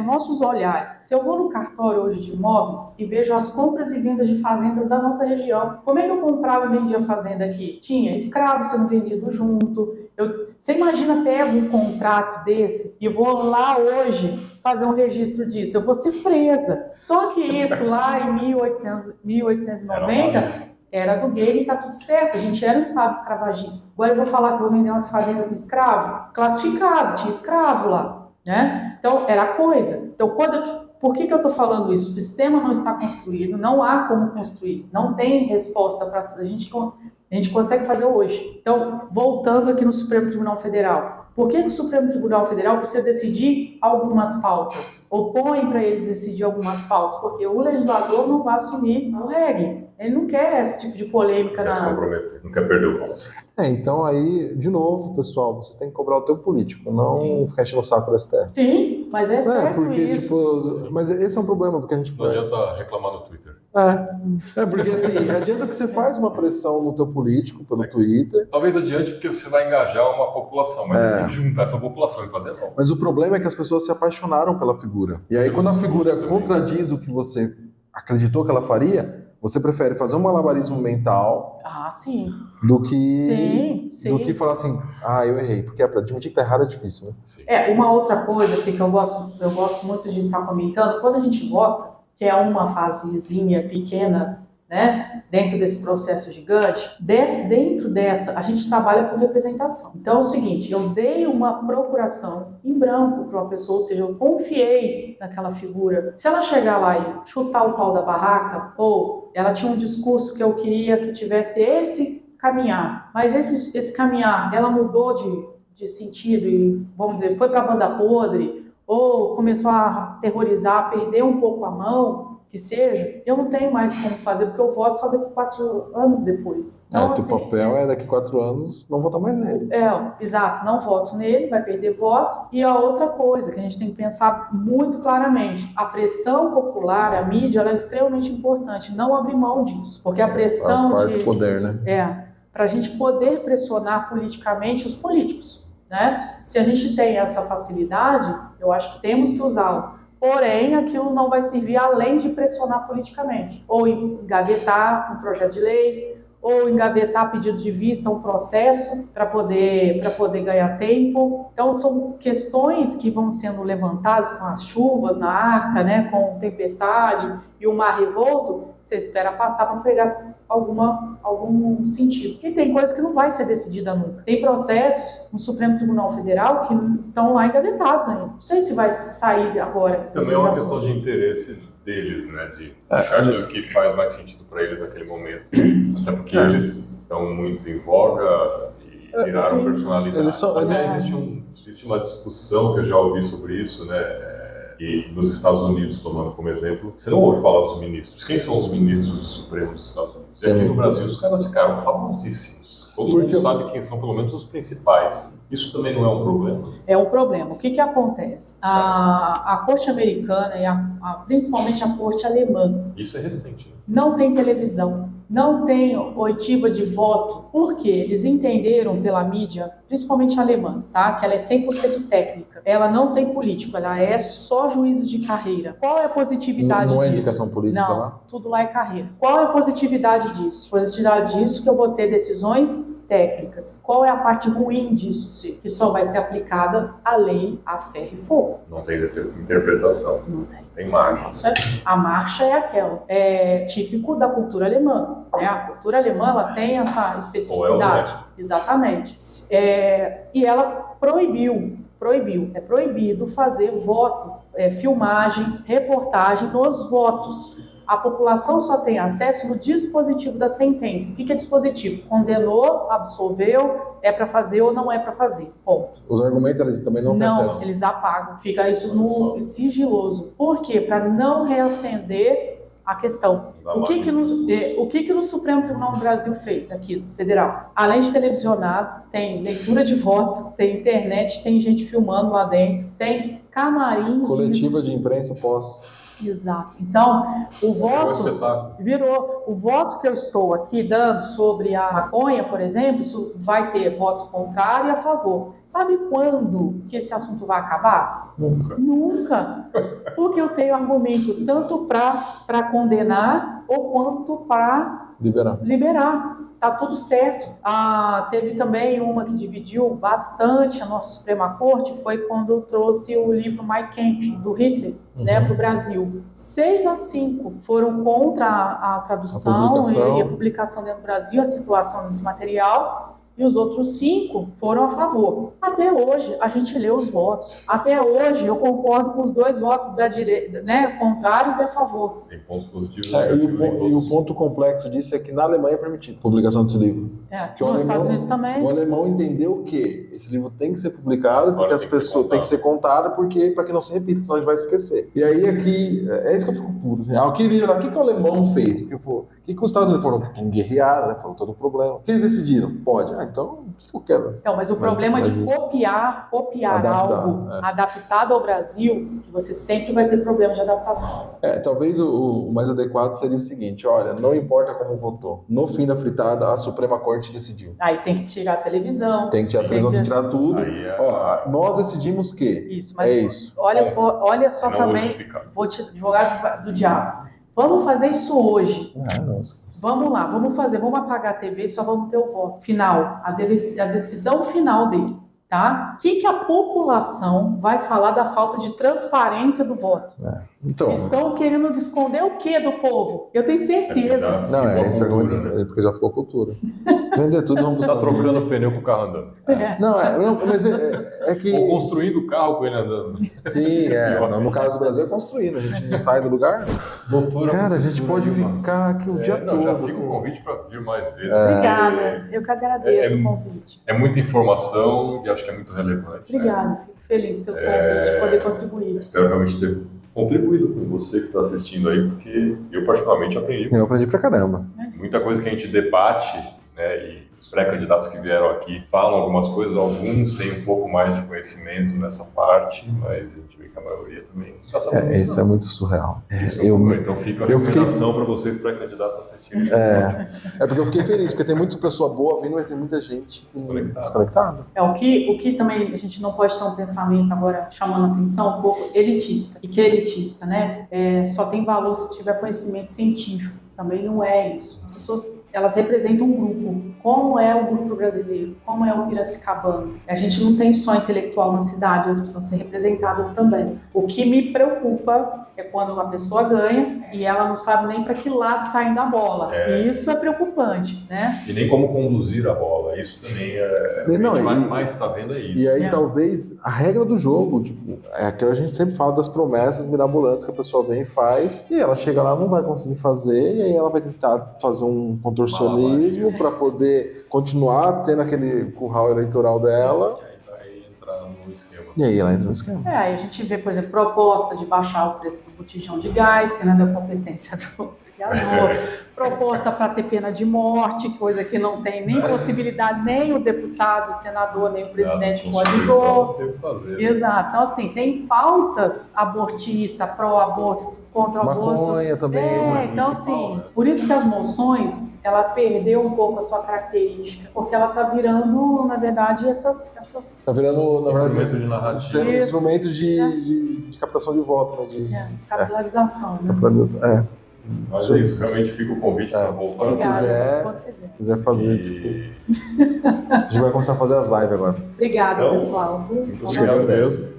nossos olhares. Se eu vou no cartório hoje de imóveis e vejo as compras e vendas de fazendas da nossa região, como é que eu comprava e vendia fazenda aqui? Tinha escravo sendo vendido junto. Você imagina, pega um contrato desse e vou lá hoje fazer um registro disso, eu vou ser presa. Só que isso lá em 1890 era do game e tá tudo certo, a gente era um estado escravagista. Agora eu vou falar que eu vou vender umas fazendas com escravo? Classificado, tinha escravo lá, né? Então era a coisa. Então por que eu estou falando isso? O sistema não está construído, não há como construir, não tem resposta para tudo. A gente consegue fazer hoje. Então, voltando aqui no Supremo Tribunal Federal, por que o Supremo Tribunal Federal precisa decidir algumas pautas? Opõe para ele decidir algumas pautas, porque o legislador não vai assumir o reggae. Ele não quer esse tipo de polêmica. Não quer se comprometer, não quer perder o voto. Então aí, de novo, pessoal, você tem que cobrar o teu político, não ficar enchendo o saco da STF. Sim, mas é certo porque, isso. Tipo, mas esse é um problema, porque a gente... Não adianta reclamar no Twitter. Porque assim, adianta que você faz uma pressão no teu político, pelo Twitter. Talvez adiante porque você vai engajar uma população, mas você tem que juntar essa população e fazer não. Mas o problema é que as pessoas se apaixonaram pela figura. E aí quando a figura contradiz o que você acreditou que ela faria, você prefere fazer um malabarismo mental do que falar assim, eu errei. Porque para admitir que tá errado é difícil, né? Sim. Uma outra coisa assim, que eu gosto muito de estar comentando, quando a gente vota, que é uma fasezinha pequena, né, dentro desse processo gigante, dentro dessa, a gente trabalha com representação. Então é o seguinte, eu dei uma procuração em branco para uma pessoa, ou seja, eu confiei naquela figura. Se ela chegar lá e chutar o pau da barraca, ou ela tinha um discurso que eu queria que tivesse esse caminhar, mas esse caminhar, ela mudou de sentido e, vamos dizer, foi para a banda podre, ou começou a terrorizar, perder um pouco a mão, que seja, eu não tenho mais como fazer, porque eu voto só daqui 4 anos depois. Então, o papel é daqui 4 anos não votar mais nele. Exato, não voto nele, vai perder voto. E a outra coisa que a gente tem que pensar muito claramente, a pressão popular, a mídia, ela é extremamente importante, não abrir mão disso, porque a pressão a parte do poder, né? Para a gente poder pressionar politicamente os políticos, né? Se a gente tem essa facilidade, eu acho que temos que usá-la. Porém, aquilo não vai servir além de pressionar politicamente. Ou engavetar um projeto de lei, ou engavetar pedido de vista, um processo para poder ganhar tempo. Então, são questões que vão sendo levantadas com as chuvas na arca, né, com tempestade e o mar revolto, você espera passar para pegar algum sentido. Porque tem coisas que não vai ser decidida nunca. Tem processos no Supremo Tribunal Federal que estão lá engavetados ainda. Não sei se vai sair agora. Também é uma questão de interesse deles, né? De achar o que faz mais sentido para eles naquele momento. Até porque eles estão muito em voga e viraram personalidade. Existe uma discussão que eu já ouvi sobre isso, né? E nos Estados Unidos, tomando como exemplo, você não ouve falar dos ministros. Quem são os ministros do Supremo dos Estados Unidos? E aqui no Brasil os caras ficaram famosíssimos. Todo mundo sabe quem são, pelo menos, os principais. Isso também não é um problema? É um problema. O que acontece? A corte americana e principalmente a corte alemã. Isso é recente, né? Não tem televisão. não tem oitiva de voto, porque eles entenderam pela mídia, principalmente a alemã, tá? Que ela é 100% técnica. Ela não tem político, ela é só juízes de carreira. Qual é a positividade Não é disso? indicação política Não, lá? tudo lá é carreira. Qual é a positividade disso? Positividade disso que eu vou ter decisões técnicas. Qual é a parte ruim disso, Ciro? Que só vai ser aplicada a lei a ferro e fogo. Não tem interpretação. Não tem. Tem margem. Isso a marcha é aquela. É típico da cultura alemã. Né? A cultura alemã ela tem essa especificidade. Exatamente. E ela proibiu. É proibido fazer voto, filmagem, reportagem nos votos. A população só tem acesso no dispositivo da sentença. O que é dispositivo? Condenou, absolveu, é para fazer ou não é para fazer. Ponto. Os argumentos eles também não têm acesso? Não, eles apagam. Fica isso no sigiloso. Por quê? Para não reacender a questão. O que no Supremo Tribunal do Brasil fez aqui, do Federal? Além de televisionado, tem leitura de voto, tem internet, tem gente filmando lá dentro, tem camarins... Coletiva de imprensa pós... Exato. Então, o voto virou. O voto que eu estou aqui dando sobre a maconha, por exemplo, isso vai ter voto contrário e a favor. Sabe quando que esse assunto vai acabar? Nunca. Porque eu tenho argumento tanto para condenar ou quanto para liberar. Tá tudo certo. Teve também uma que dividiu bastante a nossa Suprema Corte, foi quando trouxe o livro Mein Kampf, do Hitler, né, para o Brasil. 6-5 foram contra a tradução e a publicação dentro do Brasil, a circulação desse material, e os outros 5 foram a favor. Até hoje, a gente lê os votos. Até hoje, eu concordo com os 2 votos da direita, né, contrários e a favor. Tem pontos positivos. E o ponto complexo disso é que na Alemanha é permitido a publicação desse livro. Nos Estados Unidos também. O alemão entendeu que esse livro tem que ser publicado, porque as pessoas têm que ser contadas, porque para que não se repita, senão a gente vai esquecer. E aí aqui, é isso que eu fico puto. Assim, aquele vídeo lá, o que o alemão fez? Porque o que os Estados Unidos foram guerrearam, né? Foram todo o problema. O que eles decidiram? Pode. Então, o que eu quero? Então, mas o problema de copiar algo adaptado ao Brasil, que você sempre vai ter problema de adaptação. Talvez o mais adequado seria o seguinte, olha, não importa como votou. No fim da fritada, a Suprema Corte decidiu. Aí tem que tirar a televisão. Tem que tirar a televisão, tem que tirar tudo. Nós decidimos que isso, mas isso. Olha só também, vou te advogar do diabo. Vamos fazer isso hoje. Vamos lá, vamos apagar a TV e só vamos ter o voto final, a decisão final dele, tá? O que a população vai falar da falta de transparência do voto? Então, estão querendo esconder o que do povo? Eu tenho certeza. Esse argumento é porque já ficou cultura. Vender tudo, vamos buscar. Tá trocando o pneu com o carro andando. Mas é que... Ou construindo o carro com ele andando. Sim, no caso do Brasil é construindo, a gente não sai do lugar. Cara, a gente pode ficar aqui o dia todo. Já fica o convite para vir mais vezes. Obrigada, eu que agradeço o convite. É muita informação e acho que é muito relevante. Obrigada, fico feliz pelo convite, poder contribuir. Espero realmente ter contribuído com você que está assistindo aí, porque eu particularmente aprendi. Eu aprendi pra caramba. Muita coisa que a gente debate, né, e os pré-candidatos que vieram aqui falam algumas coisas, alguns têm um pouco mais de conhecimento nessa parte, mas a gente vê que a maioria também não sabe. Isso é muito surreal. Então fica a recomendação para vocês pré-candidatos assistirem esse episódio. Porque eu fiquei feliz, porque tem muita pessoa boa vindo, mas tem muita gente desconectada. O que também a gente não pode ter um pensamento agora chamando a atenção um pouco elitista. E que é elitista, né? Só tem valor se tiver conhecimento científico. Também não é isso. As pessoas, elas representam um grupo. Como é o grupo brasileiro? Como é o piracicabano? A gente não tem só intelectual na cidade, elas precisam ser representadas também. O que me preocupa é quando uma pessoa ganha e ela não sabe nem para que lado está indo a bola. E isso é preocupante, né? E nem como conduzir a bola. Isso também o que mais está vendo é isso. E aí talvez a regra do jogo, é aquela que a gente sempre fala das promessas mirabolantes que a pessoa vem e faz, e ela chega lá não vai conseguir fazer, e aí ela vai tentar fazer um contorcionismo para poder continuar tendo aquele curral eleitoral dela. E aí ela entra no esquema. Aí a gente vê, por exemplo, proposta de baixar o preço do botijão de gás, que não é da competência do vereador, proposta para ter pena de morte, coisa que não tem nem possibilidade, nem o deputado, o senador, nem o presidente pode pôr. Exato. Então, assim, tem pautas abortistas, pró-aborto, contra o aborto. Maconha também. Então, assim, por isso que as moções, ela perdeu um pouco a sua característica, porque ela está virando, na verdade, essas... Tá virando, na verdade, Instrumento de narrativa. instrumento de captação de voto, né? capilarização, né? Capilarização, Mas é isso, realmente fica o convite para voltar. Quando Obrigada, quiser fazer, a gente vai começar a fazer as lives agora. Obrigada, Então, pessoal. Obrigado mesmo.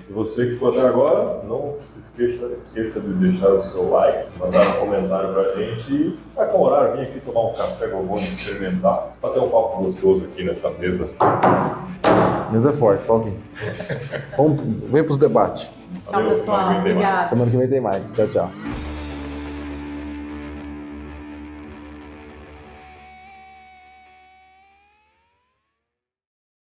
E você que ficou até agora, não se esqueça de deixar o seu like, mandar um comentário pra gente e vai com o horário, vir aqui tomar um café Gogoni, experimentar, bater um papo gostoso aqui nessa mesa. Mesa é forte, pode vir. Vem pros debates. Tchau, pessoal. Obrigada. Semana que vem tem mais. Tchau, tchau.